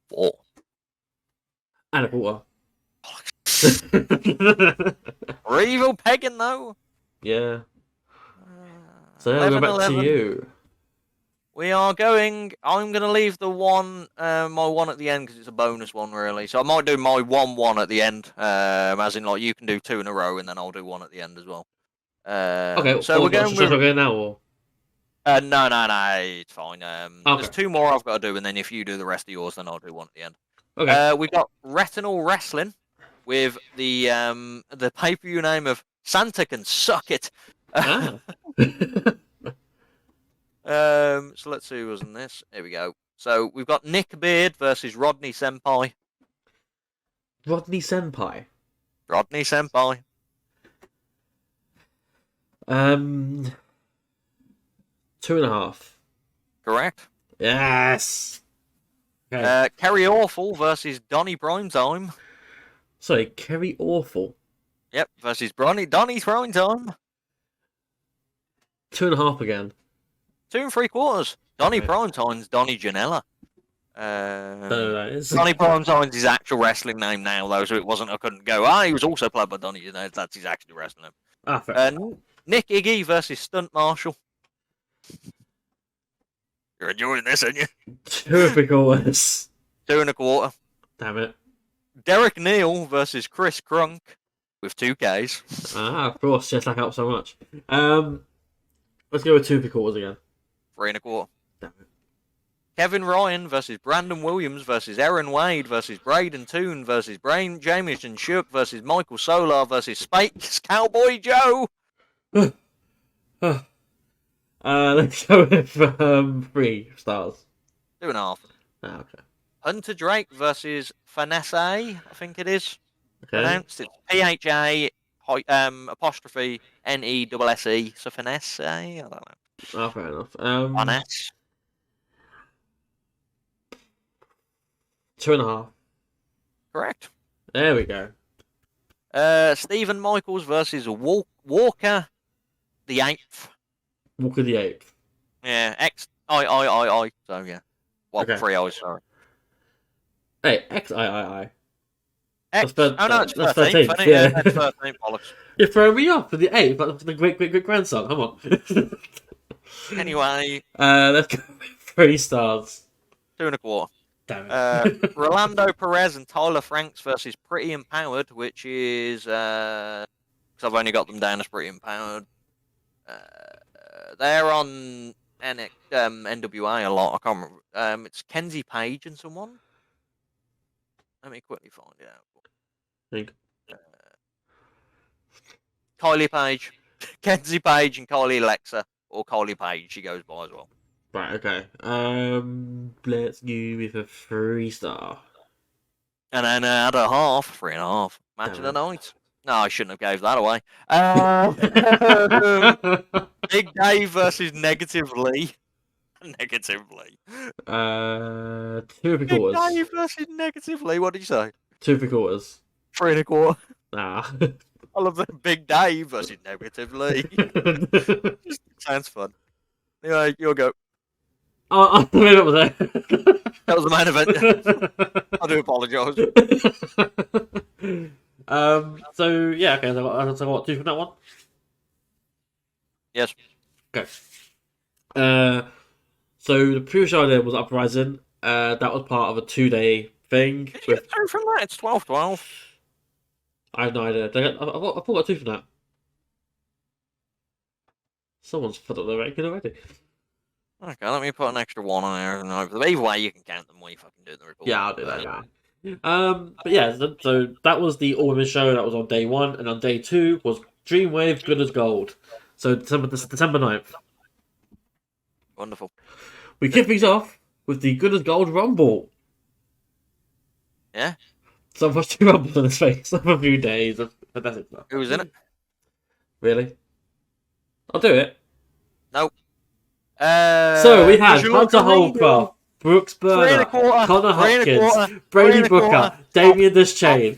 4. And 1/4. We're evil pegging though. Yeah. So now we'll go back to you. We are going. I'm going to leave the one, my one at the end because it's a bonus one, really. So I might do my 1 at the end, as in like you can do 2 in a row, and then I'll do 1 at the end as well. Okay. So we're going with. Go now, or? No, it's fine. Okay. There's 2 more I've got to do, and then if you do the rest of yours, then I'll do 1 at the end. Okay. We got Retinal Wrestling with the pay-per-view name of Santa Can Suck It. Ah. So let's see who was in this. Here we go. So we've got Nick Beard versus Rodney Senpai. Rodney Senpai. 2.5. Correct. Yes. Okay. Kerry Awful versus Donnie Primetime. Sorry, Kerry Awful. Yep, versus Donnie Primetime. 2.5 again. 2 3/4. Donnie Okay. Primetime's Donnie Janela. Don't know who that is. Donnie Primetime's his actual wrestling name now, though, so it wasn't. I couldn't go. He was also played by Donnie Janela. That's his actual wrestling name. Ah, fair. Nick Iggy versus Stunt Marshall. You're enjoying this, aren't you? 2 3/4. 2 1/4. Damn it. Derek Neal versus Chris Crunk with 2 Ks. Ah, of course. Yes, that helps so much. Let's go with 2 3/4 again. 3 1/4. Damn it. Kevin Ryan versus Brandon Williams versus Aaron Wade versus Braden Toon versus Jamison Shook versus Michael Solar versus Spakes Cowboy Joe. Let's go with 3 stars. 2.5. Ah, okay. Hunter Drake versus Fanessa, I think it is. Okay. Pronounced. It's apostrophe NESSE. So finesse, I don't know. Oh, fair enough. Finesse. 2.5. Correct. There we go. Stephen Michaels versus Walker the 8th. Walker the 8th. Yeah, I. So yeah. Well, Okay. 3 I's, sorry. Hey, XIII. X. That's Oh no, it's 13th. 13th. Yeah. That's 13th, bollocks. You're throwing me off for the 8th, but for the great grandson. Come on. Anyway, Let's go with 3 stars. 2.25. Damn it. Rolando Perez and Tyler Franks versus Pretty Empowered, which is because I've only got them down as Pretty Empowered. They're on NWA a lot. I can't remember. It's Kenzie Page and someone. Let me quickly find it out. Think. Kylie Page, Kenzie Page, and Kylie Alexa, or Kylie Page. She goes by as well. Right, okay. Let's go with a 3 star. And then add a half, 3.5. Match of the Damn night. No, I shouldn't have gave that away. Big Dave versus Negative Lee. Negative Lee. 2 Big 3/4. Dave versus Negative Lee. What did you say? 2 3/4. 3.25. Nah. I love the Big Dave versus Negative Lee. Just sounds fun. Anyway, you'll go. Oh, I made up with that. That was the main event. I do apologise. So yeah, okay. So what? 2 from that one. Yes. Okay. So the previous show there was Uprising. That was part of a 2-day thing. Did you get 2 from that? It's 12-12. I have no idea. I thought I got 2 from that. Someone's put up their ranking already. Okay, let me put an extra 1 on there. And either way, you can count them when you fucking do the report. Yeah, I'll do that. But yeah, so that was the all women show. That was on day 1, and on day 2 was Dreamwave Good as Gold. So December 9th. Wonderful. We kick things off with the Good as Gold Rumble. Yeah. So I've watched 2 Rumbles in the space of a few days. Fantastic stuff. Who was in it? Really? I'll do it. Nope. So we had Hunter Holcroft, Brooks Burner, 3.25, Connor Hopkins, 3.25, Brady 3.25. Booker, Damien Deschain.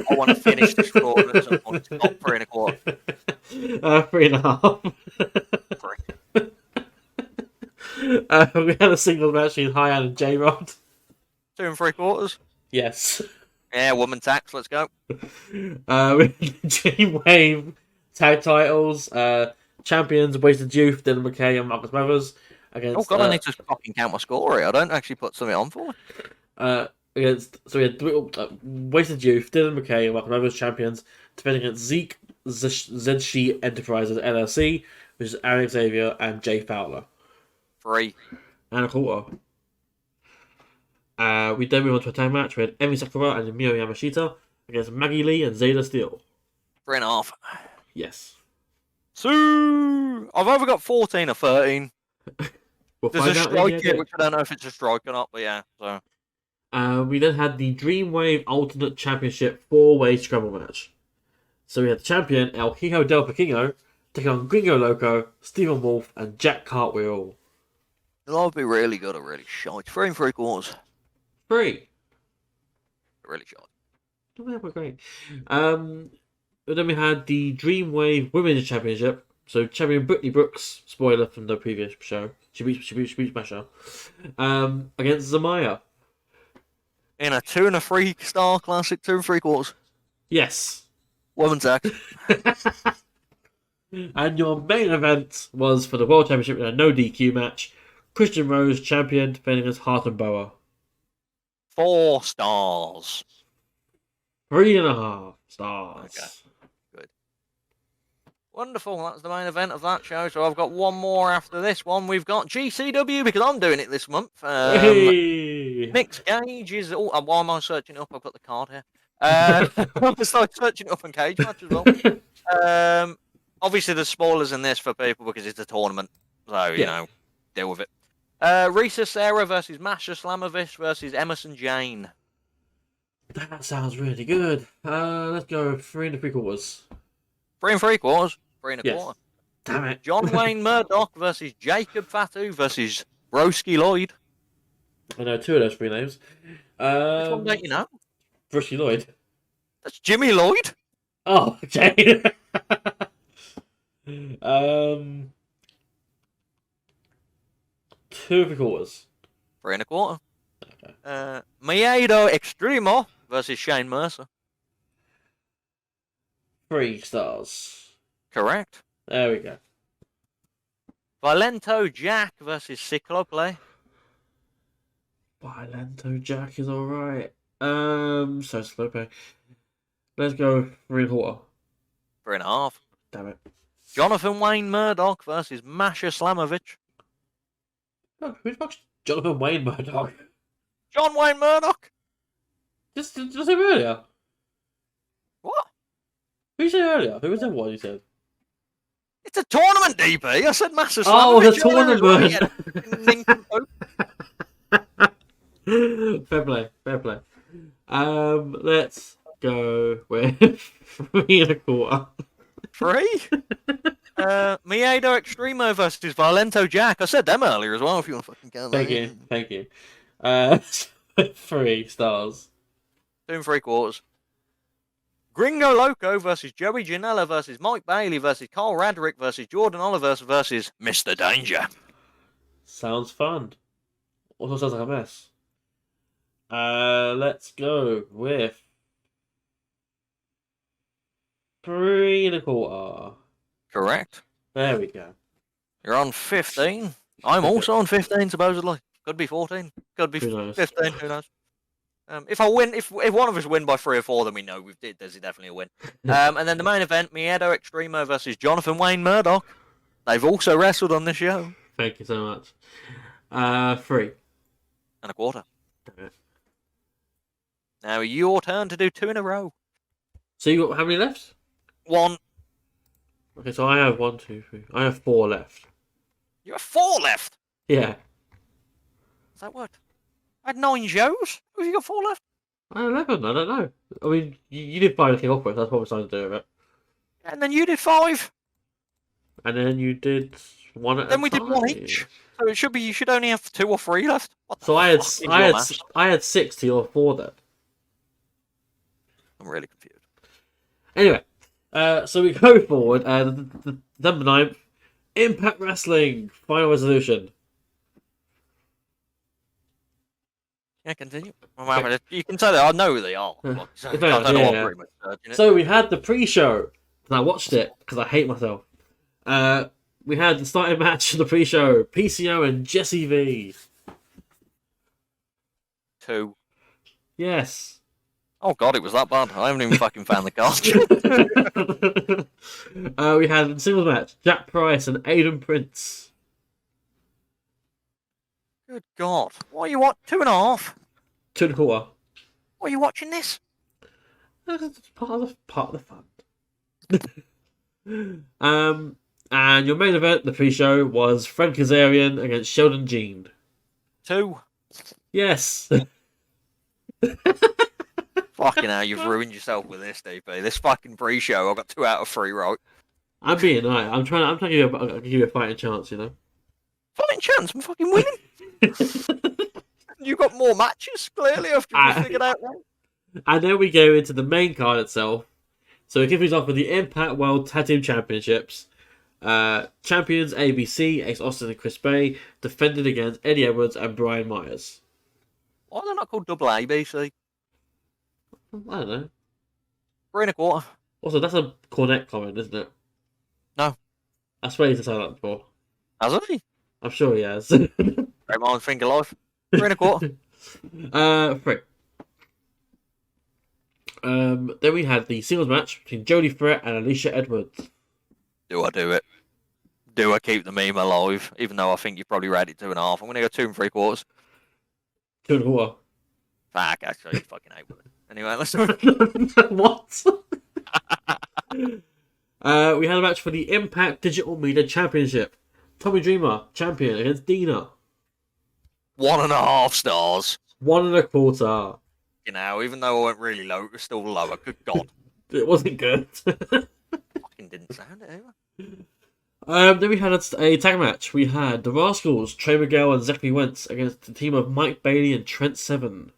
I want to finish this recording at some point. Stop 3.25. 3.5. We had a single match between Hyan and J-Rod. 2 3/4. Yes. Yeah, woman tax. Let's go. We had Dreamwave tag titles. Champions, Wasted Youth, Dylan McKay and Marcus Mathers. Against, Oh god, I need to fucking count my score here. I don't actually put something on for it. So we had Wasted Youth, Dylan McKay and Marcus Mathers champions, defending against Zeke, Zedshi Enterprises LLC, which is Aaron Xavier and Jay Fowler. 3. And a 1/4. We then move on to a tag match. We had Emi Sakura and Miyo Yamashita against Maggie Lee and Zayda Steele. 3.5. Yes. So I've either got 14 or 13. We'll There's find a out strike here, which I don't know if it's a strike or not, but yeah. So we then had the Dreamwave Ultimate Championship 4-way scramble match. So we had the champion El Hijo del Pequeño taking on Gringo Loco, Stephen Wolf, and Jack Cartwheel. it'll either be really good or really shite. 3 3/4. 3. Really shite. Oh, yeah, we're great. But then we had the Dreamwave Women's Championship. So champion Brittany Brooks, spoiler from the previous show, she beats my show, against Zamaya. In a 2 3-star classic, 2 3/4. Yes. Woman tax. And your main event was for the World Championship in a no DQ match. Christian Rose champion defending against Hart and Boa. 4 stars. 3.5 stars. Okay. Wonderful. That's the main event of that show. So I've got one more after this one. We've got GCW because I'm doing it this month. Hey! Nick Cage is. Oh, why am I searching it up? I've got the card here. I'm searching it up on Cage match as well. Obviously, there's spoilers in this for people because it's a tournament. So, you know, deal with it. Risa Sarah versus Masha Slamovich versus Emerson Jane. That sounds really good. Let's go 3 3/4. 3 3/4. 3 1/4. Yes. Damn it. John Wayne Murdoch versus Jacob Fatu versus Broski Lloyd. I know 2 of those 3 names. Which one don't you know? Brushy Lloyd. That's Jimmy Lloyd. Oh, okay. 2 3/4. 3 1/4. Okay. Miedo Extremo versus Shane Mercer. 3 stars. Correct. There we go. Valento Jack versus Cycloplay. Violento Jack is alright. So slow pay. Let's go 3 1/4. 3 1/2. Damn it. Jonathan Wayne Murdoch versus Masha Slamovich. Oh, who's fuck's Jonathan Wayne Murdoch? John Wayne Murdoch. Just earlier. What? Who said earlier? Who was that one you said? It's a tournament, DP. I said Masha Slamovich. Oh, the tournament! Fair play, fair play. Let's go with 3 1/4. 3? Miedo Extremo versus Valento Jack. I said them earlier as well, if you want to fucking count that. Thank you. 3 stars. 2 3/4. Gringo Loco versus Joey Janela versus Mike Bailey versus Carl Radrick versus Jordan Oliver versus Mr. Danger. Sounds fun. Also sounds like a mess. Let's go with 3 1/4. Correct. There we go. You're on 15. I'm also on 15, supposedly. Could be 14. Could be Who knows? 15. Who knows? If I win, if one of us win by 3 or 4, then we know there's definitely a win. And then the main event, Miedo Extremo versus Jonathan Wayne Murdoch. They've also wrestled on the show. Thank you so much. 3 1/4. Damn it. Now your turn to do 2 in a row. So you got how many left? 1. Okay, so I have 1, 2, 3. I have 4 left. You have 4 left. Yeah. Does that work? I had 9 shows. Have you got 4 left? I have 11. I don't know. I mean, you did 5 to kick off with. That's what we're trying to do with it. And then you did 5. And then you did 1 at a Then we did time. 1 each. So it should be you should only have 2 or 3 left. What the So fuck is your maths? I had 6 to your 4 then. I'm really confused. Anyway, so we go forward. The number 9, Impact Wrestling Final Resolution. Yeah, continue. You can tell that I know who they are. Yeah. Like, so I don't know what I'm pretty much searching it. So we had the pre-show, and I watched it because I hate myself. We had the starting match of the pre-show, PCO and Jesse V. 2. Yes. Oh god, it was that bad. I haven't even fucking found the card. We had a singles match, Jack Price and Aiden Prince. Good god. What are you what? 2 1/2? 2 1/4. What are you watching this? It's part of the fun. And your main event, the pre-show, was Frank Kazarian against Sheldon Jean. 2. Yes. Fucking hell, you've ruined yourself with this, DP. This fucking pre-show, I got 2 out of 3 right. I'm being nice. I'm trying to give you a fighting chance, you know. Fighting chance, I'm fucking winning. You got more matches, clearly, after you just figured out that. And then we go into the main card itself. So it gives me off with the Impact World Tag Team Championships. Champions ABC, Ace Austin and Chris Bay, defended against Eddie Edwards and Brian Myers. Why are they not called double ABC? I don't know. 3 1/4. Also, that's a Cornette comment, isn't it? No. I swear he's said that before. Has he? I'm sure he has. Raymond Finger Life. 3 1/4. 3. Then we had the singles match between Jodie Fret and Alicia Edwards. Do I do it? Do I keep the meme alive? Even though I think you probably rated 2 1/2. I'm going to go 2 3/4. 2 1/4. Fuck, actually, you fucking hate with it. Anyway, let's do it. What? We had a match for the Impact Digital Media Championship. Tommy Dreamer, champion, against Dina. 1.5 stars. 1 1/4. You know, even though I went really low, it was still lower. Good God. It wasn't good. Fucking fucking didn't sound it either. Then we had a tag match. We had the Rascals, Trey Miguel and Zachary Wentz against the team of Mike Bailey and Trent Seven.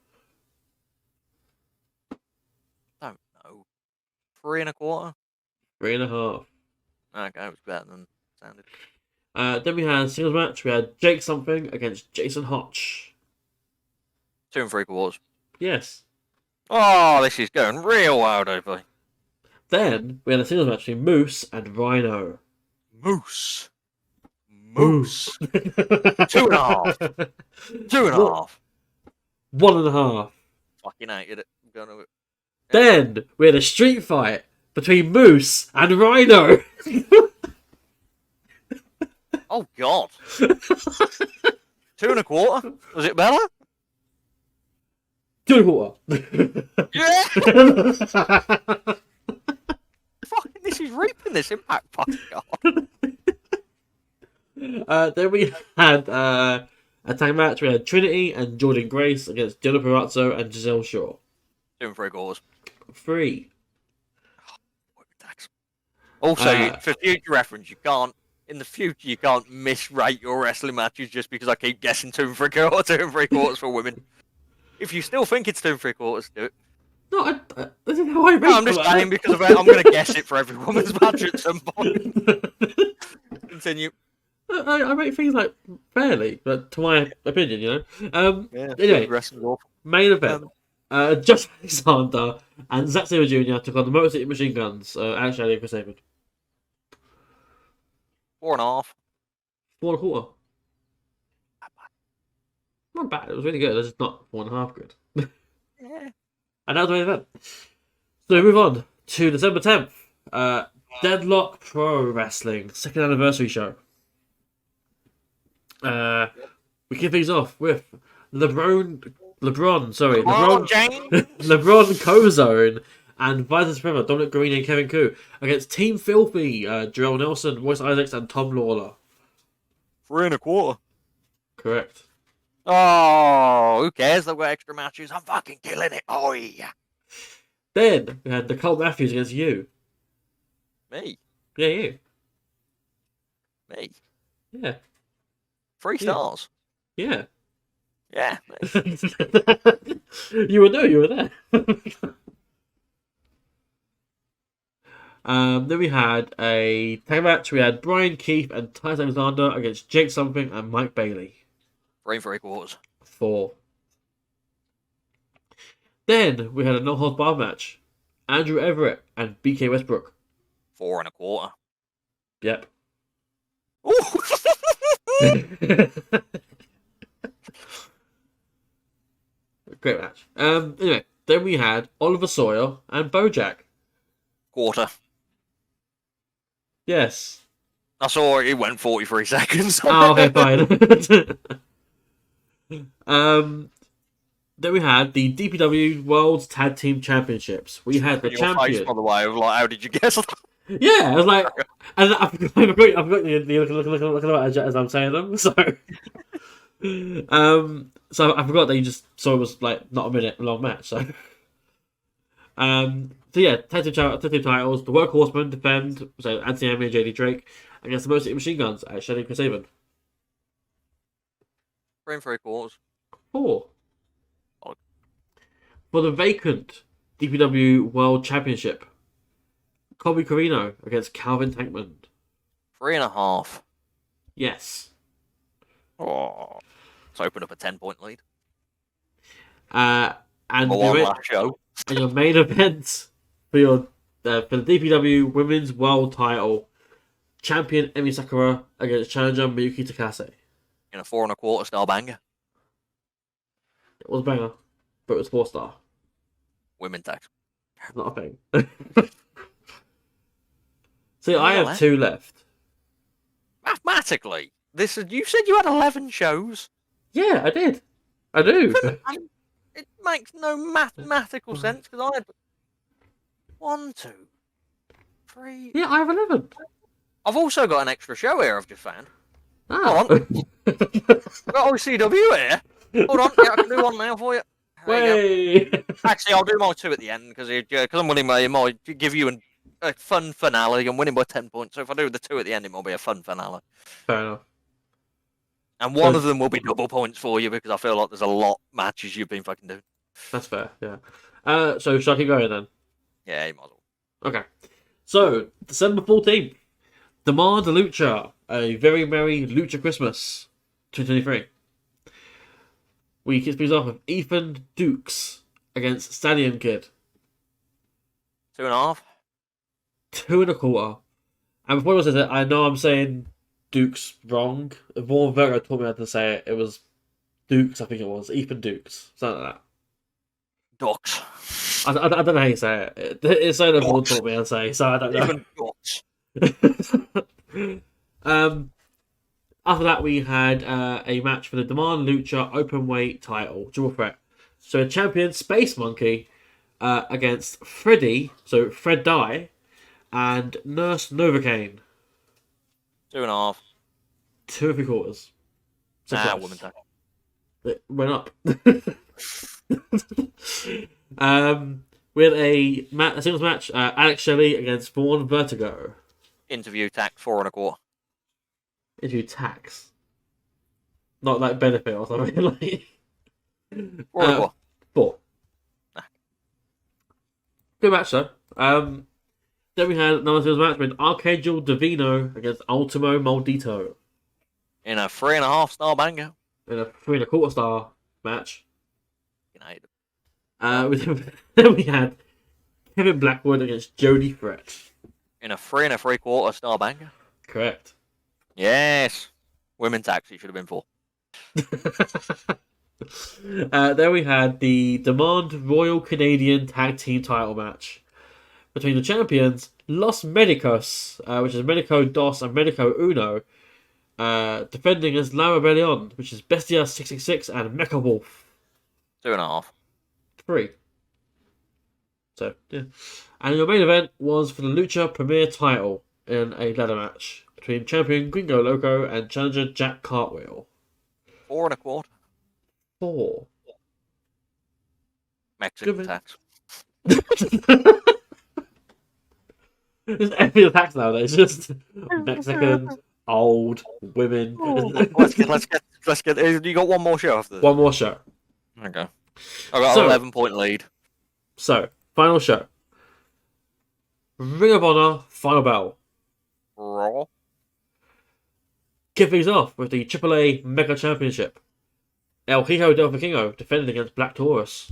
Don't know. 3 1/4. 3.5. Okay, it was better than it sounded. Then we had a singles match. We had Jake Something against Jason Hotch. 2 3/4. Yes. Oh, this is going real wild over. Then we had a singles match between Moose and Rhino. Moose. 2.5. 2.5. 1.5. Fucking hated it. I'm going to... Then we had a street fight between Moose and Rhino. Oh, God. 2 1/4? Was it better? 2.25. Yeah! Fucking, this is reaping this impact, fucking God. Then we had a tag match. We had Trinity and Jordan Grace against Jenna Perazzo and Giselle Shaw. 2 3/4. 3. Also, for future reference, in the future, you can't misrate your wrestling matches just because I keep guessing 2 3/4, 2 3/4 for women. If you still think it's 2 3/4, do it. No, I don't know why I No, I'm just saying because of it, I'm going to guess it for every woman's match at some point. Continue. I rate things like fairly, but to my opinion, you know. Yeah, Anyway, wrestling's awful. main event. Josh Alexander and Zack Sabre Jr. took on the Motor City Machine Guns. Actually, Chris Sabin. 4.5. 4.25. Not bad. It was really good. It's just not 4.5 good. Yeah. And that was the main event. So we move on to December 10th. Deadlock Pro Wrestling, 2nd anniversary show. We kick things off with LeBron James. LeBron Cozone and Vitus Forever, Dominic Green and Kevin Koo against Team Filthy, Jarrell Nelson, Royce Isaacs and Tom Lawler. 3 1/4. Correct. Oh, who cares? They've got extra matches. I'm fucking killing it. Oh, yeah. Then we had Nicole Matthews against you. Me. Yeah, you. Me. Yeah. 3 stars. Yeah. Yeah. You were there. Then we had a tag match. We had Brian Keith and Titus Alexander against Jake Something and Mike Bailey. 3 3/4. 4. Then we had a no holds barred match. Andrew Everett and BK Westbrook. 4 1/4. Yep. Ooh. Great match. Anyway, then we had Oliver Sawyer and Bojack. 1/4. Yes. I saw it went 43 seconds. Oh, okay, fine. Then we had the DPW World Tag Team Championships. We had the Your champion. face, by the way, of like, how did you guess that? Yeah, I was like, and I forgot the as I'm saying them. So, so I forgot that you just saw it was like not a minute long match. So, yeah, tag team titles. The Workhorsemen defend. So Anthony Hamlin and JD Drake against the Motor City Machine Guns at Shady Chris Sabin. 3 3/4. 4. For the vacant DPW World Championship, Colby Carino against Calvin Tankman. 3 1/2. Yes. Oh. Let's open up a 10-point lead. And For one last show. And your main event for your for the DPW Women's World Title, champion Emi Sakura against challenger Miyuki Takase. In a 4 1/4 star banger. It was a banger, but it was 4-star. Women tag. Not a thing. See, I have 2 left. Mathematically, this is, you said you had 11 shows. Yeah, I did. I do. It makes no mathematical sense because I had 1, 2, 3. Yeah, I have 11. I've also got an extra show here I've just found. Ah. Hold on. I've got HCW here. Hold on, yeah, I can do one now for you. There you Way. go. Actually, I'll do my 2 at the end because I'm willing. It might give you a fun finale. I'm winning by 10 points, so if I do the 2 at the end, it will be a fun finale. Fair enough. And one of them will be double points for you because I feel like there's a lot of matches you've been fucking doing. That's fair, yeah. So shall I keep going then? Yeah, you might as well. Okay. So, December 14th, Demand Lucha, a very merry Lucha Christmas, 2023. We kick things off with Ethan Dukes against Stallion Kid. 2.5. 2.25. And before I say that, I know I'm saying Dukes wrong. Vaughn Virgo taught me how to say it. It was Dukes, I think it was. Ethan Dukes. Something like that. Ducks. I don't know how you say it. It's something that Vaughn taught me how to say, so I don't know. Even ducks. After that, we had a match for the Demand Lucha Openweight title, dual threat. So, champion Space Monkey against Freddy, so Fred Die, and Nurse Novocaine. 2.5. 2 3/4. So Nah, close. woman tag. It went up. We had a singles match, Alex Shelley against Vaughn Vertigo. Interview tax 4.25. Into tax. Not like benefit or something. Like 4.25. 4. Nah. Good match though. Then we had another singles match with Archangel Divino against Ultimo Maldito In a 3.5-star banger. in a 3 1/4 star match. You know, Then we had Kevin Blackwood against Jody Threat. in a 3 3/4-star banger. Correct. Yes. Women tax, it should have been 4. Then we had the Demand Royal Canadian Tag Team title match between the champions Los Medicos, which is Medico Dos and Medico Uno, defending as La Rebellion, which is Bestia 666 and Mecha Wolf 2.5. 3. So, yeah. And your main event was for the Lucha Premier title in a ladder match between champion Gringo Loco and challenger Jack Cartwheel. 4.25. 4. Mexican Good tax. There's every tax nowadays. Just Mexicans, old, women. Let's get. You got one more show after this. One more show. Okay. I got So- 11-point lead. So, final show. Ring of Honor, Final Bell. Raw. Kick things off with the AAA Mega Championship. El Hijo del Vikingo defending against Black Taurus.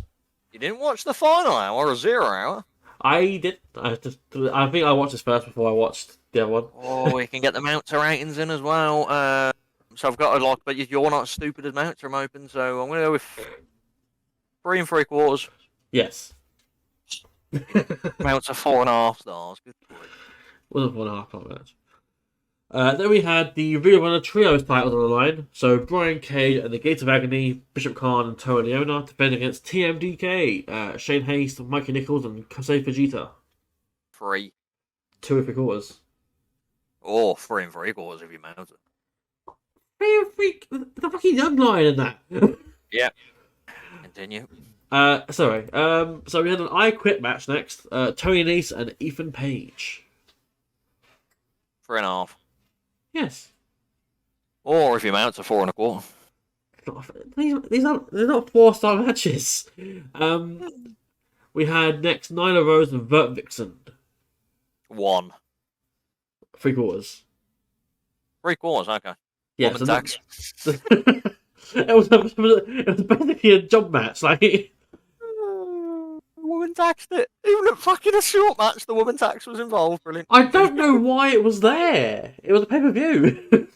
You didn't watch the final hour or 0 hour? I did. I think I watched this first before I watched the other one. Oh, you can get the Mounter ratings in as well. So I've got a lot, but you're not as stupid as Mounter. I'm open, so I'm going to go with 3 3/4. Yes. Mounter 4.5 stars. Good boy. Wasn't 1.5 match. Then we had the Ring of Honor Trios titles on the line. So Brian Cage and the Gates of Agony, Bishop Khan and Tony Leona defending against TMDK, Shane Haste, Mikey Nichols, and Kosei Fujita. 3. 2 3/4. Or 3 3/4 if you Mounter. The fucking young line in that. Yep. Continue. So we had an I Quit match next. Tony Nese and Ethan Page. 3.5. Yes. Or if you Mounter 4.25. They're not 4-star matches. We had next Nyla Rose and Vert Vixen. 1. 3/4. 3/4, okay. Yeah, Woman so tax. it was basically a job match. Like, Woman taxed it. Even at fucking a short match, the woman tax was involved. Brilliant. I don't know why it was there. It was a pay-per-view.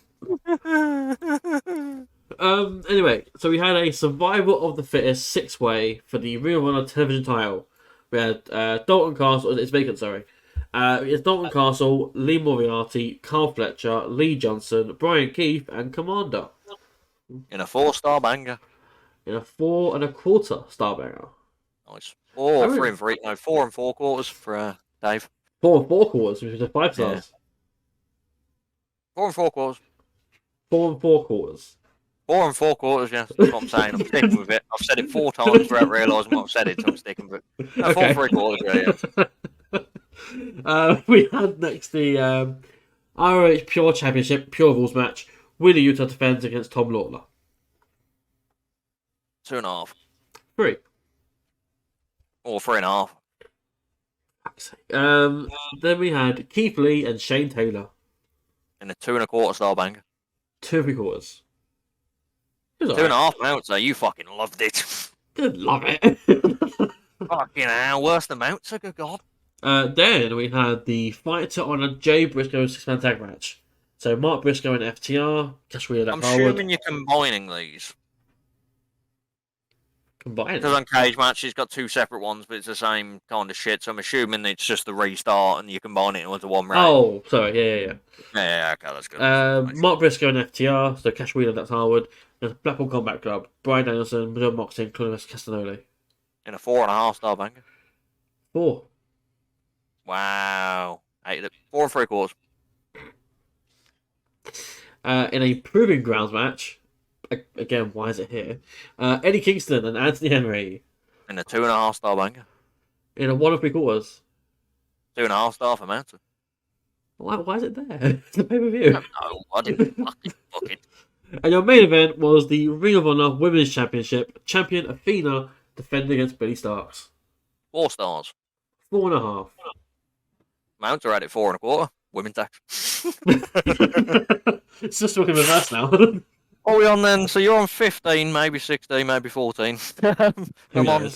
Anyway, so we had a Survival of the Fittest 6-way for the Ring of Honor television title. We had Dalton Castle. It's vacant, sorry. It's Dalton Castle, Lee Moriarty, Carl Fletcher, Lee Johnson, Brian Keith, and Commander. In a 4-star banger. In a 4 1/4 star banger. Nice. Or Oh, 3 3. No, 4 4/4 for Dave. 4 4/4, which is 5 stars. 4 4/4. 4 4/4. 4 4/4, yeah. That's what I'm saying. I'm sticking with it. I've said it 4 times without realising what I've said it, so I'm sticking with it. No, 4 Okay. 3/4, yeah. We had next the ROH Pure Championship, Pure Rules match. Wheeler Yuta defends against Tom Lawler. 2.5. 3. Or 3.5. Then we had Keith Lee and Shane Taylor. In a 2.25 star banger. 2 3/4. 2.5 Mounts, you fucking loved it. Didn't love it. Fucking hell, worse than Mounts, good God. Then we had the fight to honour Jay Briscoe 6-man tag match. So Mark Briscoe and FTR, Cash Wheeler, I'm assuming you're combining these. Combined. Because on Cage Match, it's got 2 separate ones, but it's the same kind of shit. So I'm assuming it's just the restart and you combine it into one round. Oh, sorry, yeah. Yeah, okay, that's good. Mark Briscoe and FTR, so Cash Wheeler, that's Harwood. There's Blackpool Combat Club, Brian Danielson, John Moxley, and Claudius Castagnoli. In a 4.5 star banger. 4. Wow. 4 3/4. In a Proving Grounds match, again, why is it here? Eddie Kingston and Anthony Henry. In a 2.5 star banger. In a 1 3/4. 2.5 star for Mountain. Why is it there? It's a pay-per-view. No, I didn't fucking book it. And your main event was the Ring of Honor Women's Championship. Champion Athena defending against Billy Starks. 4 stars. 4.5. Mounts are at it 4.25. Women tax. It's just looking reverse now. What are we on then? So you're on 15, maybe 16, maybe 14. I'm on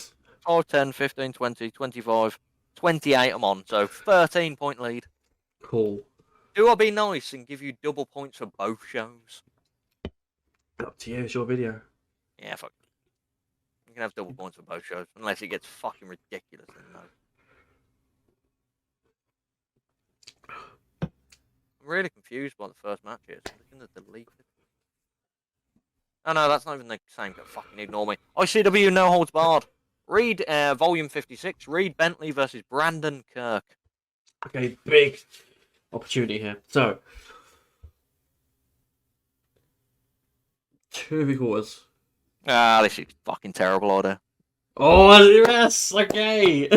5, 10, 15, 20, 25, 28 I'm on. So 13-point lead. Cool. Do I be nice and give you double points for both shows? Up to you, it's your video. Yeah, fuck. You can have double points for both shows, unless it gets fucking ridiculous. Then no. I'm really confused by the first match here. So I'm looking to delete it. Oh no, that's not even the same. Fucking ignore me. HCW No Holds Barred. Read volume 56. Reed Bentley versus Brandon Kirk. Okay, big opportunity here. So, 2 3/4. Ah, this is fucking terrible order. Oh, yes, okay.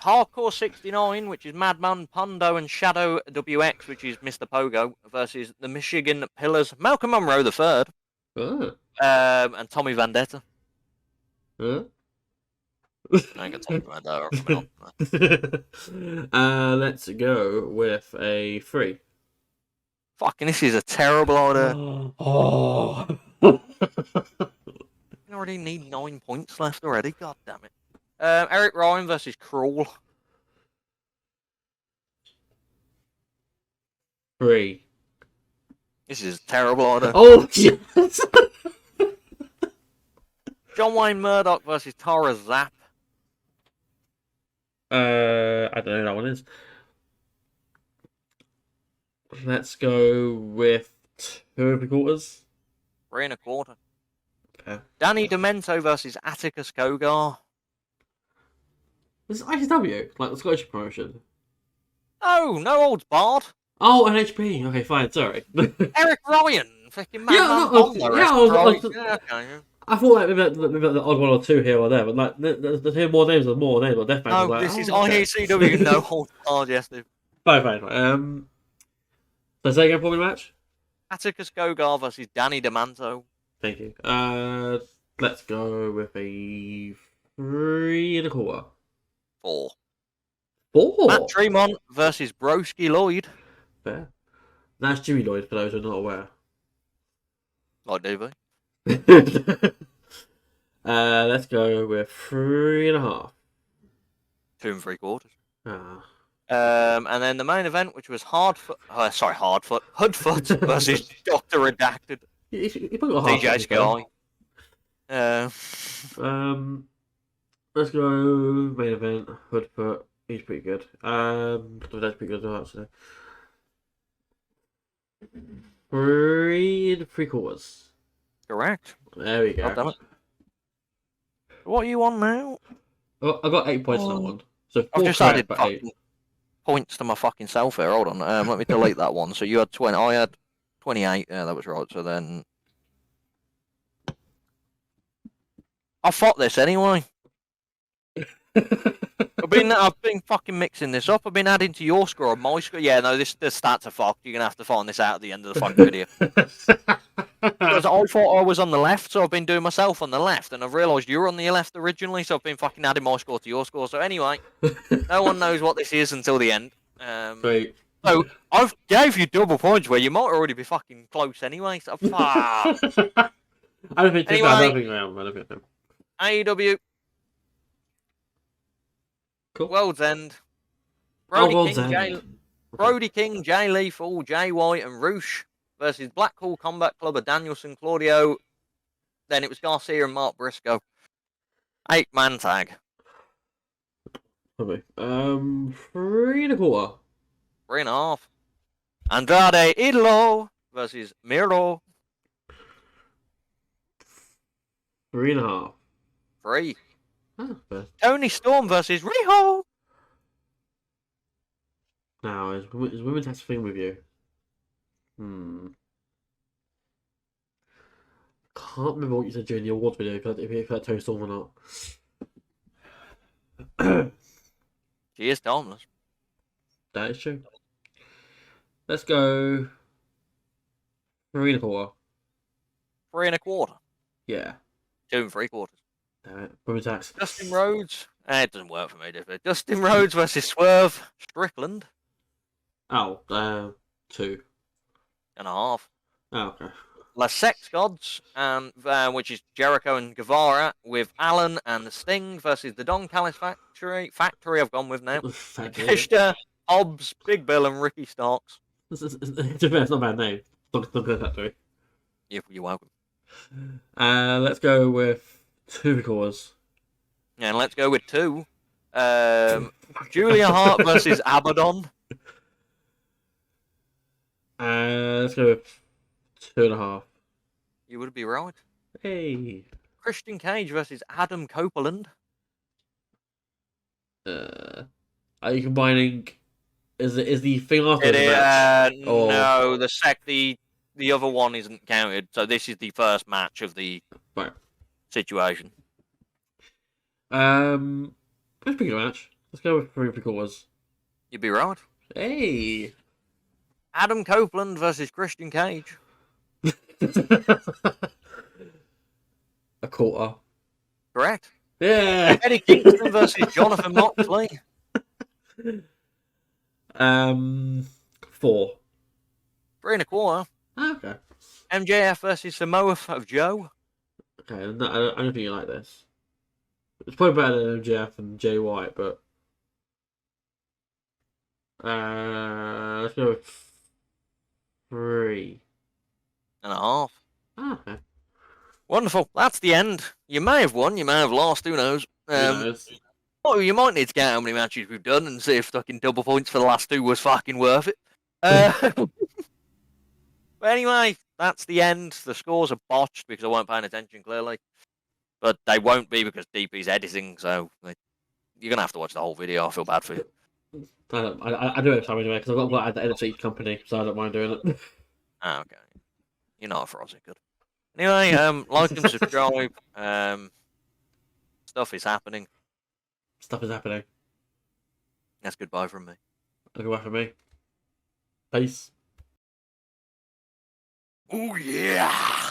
Hardcore 69, which is Madman Pondo, and Shadow WX, which is Mr. Pogo, versus the Michigan Pillars, Malcolm Monroe the third, and Tommy Vendetta. Huh? I ain't gonna talk about that. Let's go with a 3. Fucking, this is a terrible order. Oh. You already need 9 points left already. God damn it. Eric Ryan versus Crawl. 3. This is a terrible order. Oh, yes. John Wayne Murdoch versus Tara Zapp. I don't know who that one is. Let's go with 2 3/4. 3.25. Okay. Danny Demento versus Atticus Kogar. This is ICW, like the Scottish promotion. Oh, no holds barred. Oh, NHP. Okay, fine. Sorry. Eric Ryan. Fucking man. I thought like maybe the odd 1 or 2 here or there, but like there's here more names. There's more names. But Deathmatch No, was like, this is okay. IACW. No holds barred. Yes, dude. Fine. So say again for me, match. Atticus Kogar versus Danny Demento. Thank you. Let's go with a 3.25. 4. 4. Matt Tremont versus Broski Lloyd. Fair. That's Jimmy Lloyd for those who are not aware. Like DV. Let's go with 3.5. 2 3/4. Ah. And then the main event, which was Hudfoot versus Dr. Redacted. You probably got half DJ Sky. Let's go main event. Hoodfoot. He's pretty good. That's pretty good as well, actually. 3 3/4. Correct. There we go. God damn it. What are you on now? Oh, I got 8 points on that one. So 4 I've just correct, added but 8. points to my fucking self here. Hold on. Let me delete that one. So you had 20. I had 28. Yeah, that was right. So then I fought this anyway. It'll I've been fucking mixing this up. I've been adding to your score and my score. Yeah, no, the stats are fucked. You're gonna have to find this out at the end of the fucking video. Because I thought I was on the left, so I've been doing myself on the left, and I've realised you were on the left originally, so I've been fucking adding my score to your score. So anyway, no one knows what this is until the end. Great. So I've gave you double points where you might already be fucking close anyway. So fuck. I don't think. Anyway. I don't think I am. I don't think I am. AEW. Cool. World's End. World's End. Brody King, Jay Lethal, Jay White, and Roosh versus Blackpool Combat Club of Danielson, Claudio. Then it was Garcia and Mark Briscoe. 8-man tag. Okay. 3.25. 3.5. Andrade Idolo versus Miro. 3.5. 3. Oh, fair. Tony Storm versus Riho. Now, is women's has a thing with you? Can't remember what you said during the awards video, if that Tony Storm or not. She is timeless. That is true. Let's go 3.25. 3.25. Yeah. 2 3/4. Damn it. Women's tax. Dustin Rhodes. It doesn't work for me, does it? Dustin Rhodes versus Swerve Strickland. Oh, 2.5. Oh, okay. La Sex Gods, and which is Jericho and Guevara, with Allen and the Sting versus the Don Callis Factory. I've gone with now. Kishta, Hobbs, Big Bill, and Ricky Starks. It's not a bad name. Don Factory. You're welcome. Let's go with 2.25. And let's go with 2. Julia Hart versus Abaddon. Let's go with 2.5. You would be right. Hey. Christian Cage versus Adam Copeland. Are you combining? Is the thing after It the is, match? Or... No, the other one isn't counted. So this is the first match of the situation. Let's pick a match. Let's go with 3.75. You'd be right. Hey. Adam Copeland versus Christian Cage. A quarter. Correct. Yeah. Eddie Kingston versus Jonathan Moxley. 4. 3.25. Okay. MJF versus Samoa of Joe. Okay, I don't think you like this. It's probably better than MJF and Jay White, but let's go with 3.5. Okay. Wonderful. That's the end. You may have won, you may have lost, who knows? Oh, you might need to count how many matches we've done and see if fucking double points for the last 2 was fucking worth it. But anyway, that's the end. The scores are botched because I weren't paying attention, clearly. But they won't be because DP's editing, so you're going to have to watch the whole video. I feel bad for you. I do it time anyway, because I've got to add the edit to each company, so I don't mind doing it. Ah, okay. You're not a Frozzy, good. Anyway, like and subscribe. Stuff is happening. Stuff is happening. That's goodbye from me. Goodbye from me. Peace. Oh, yeah!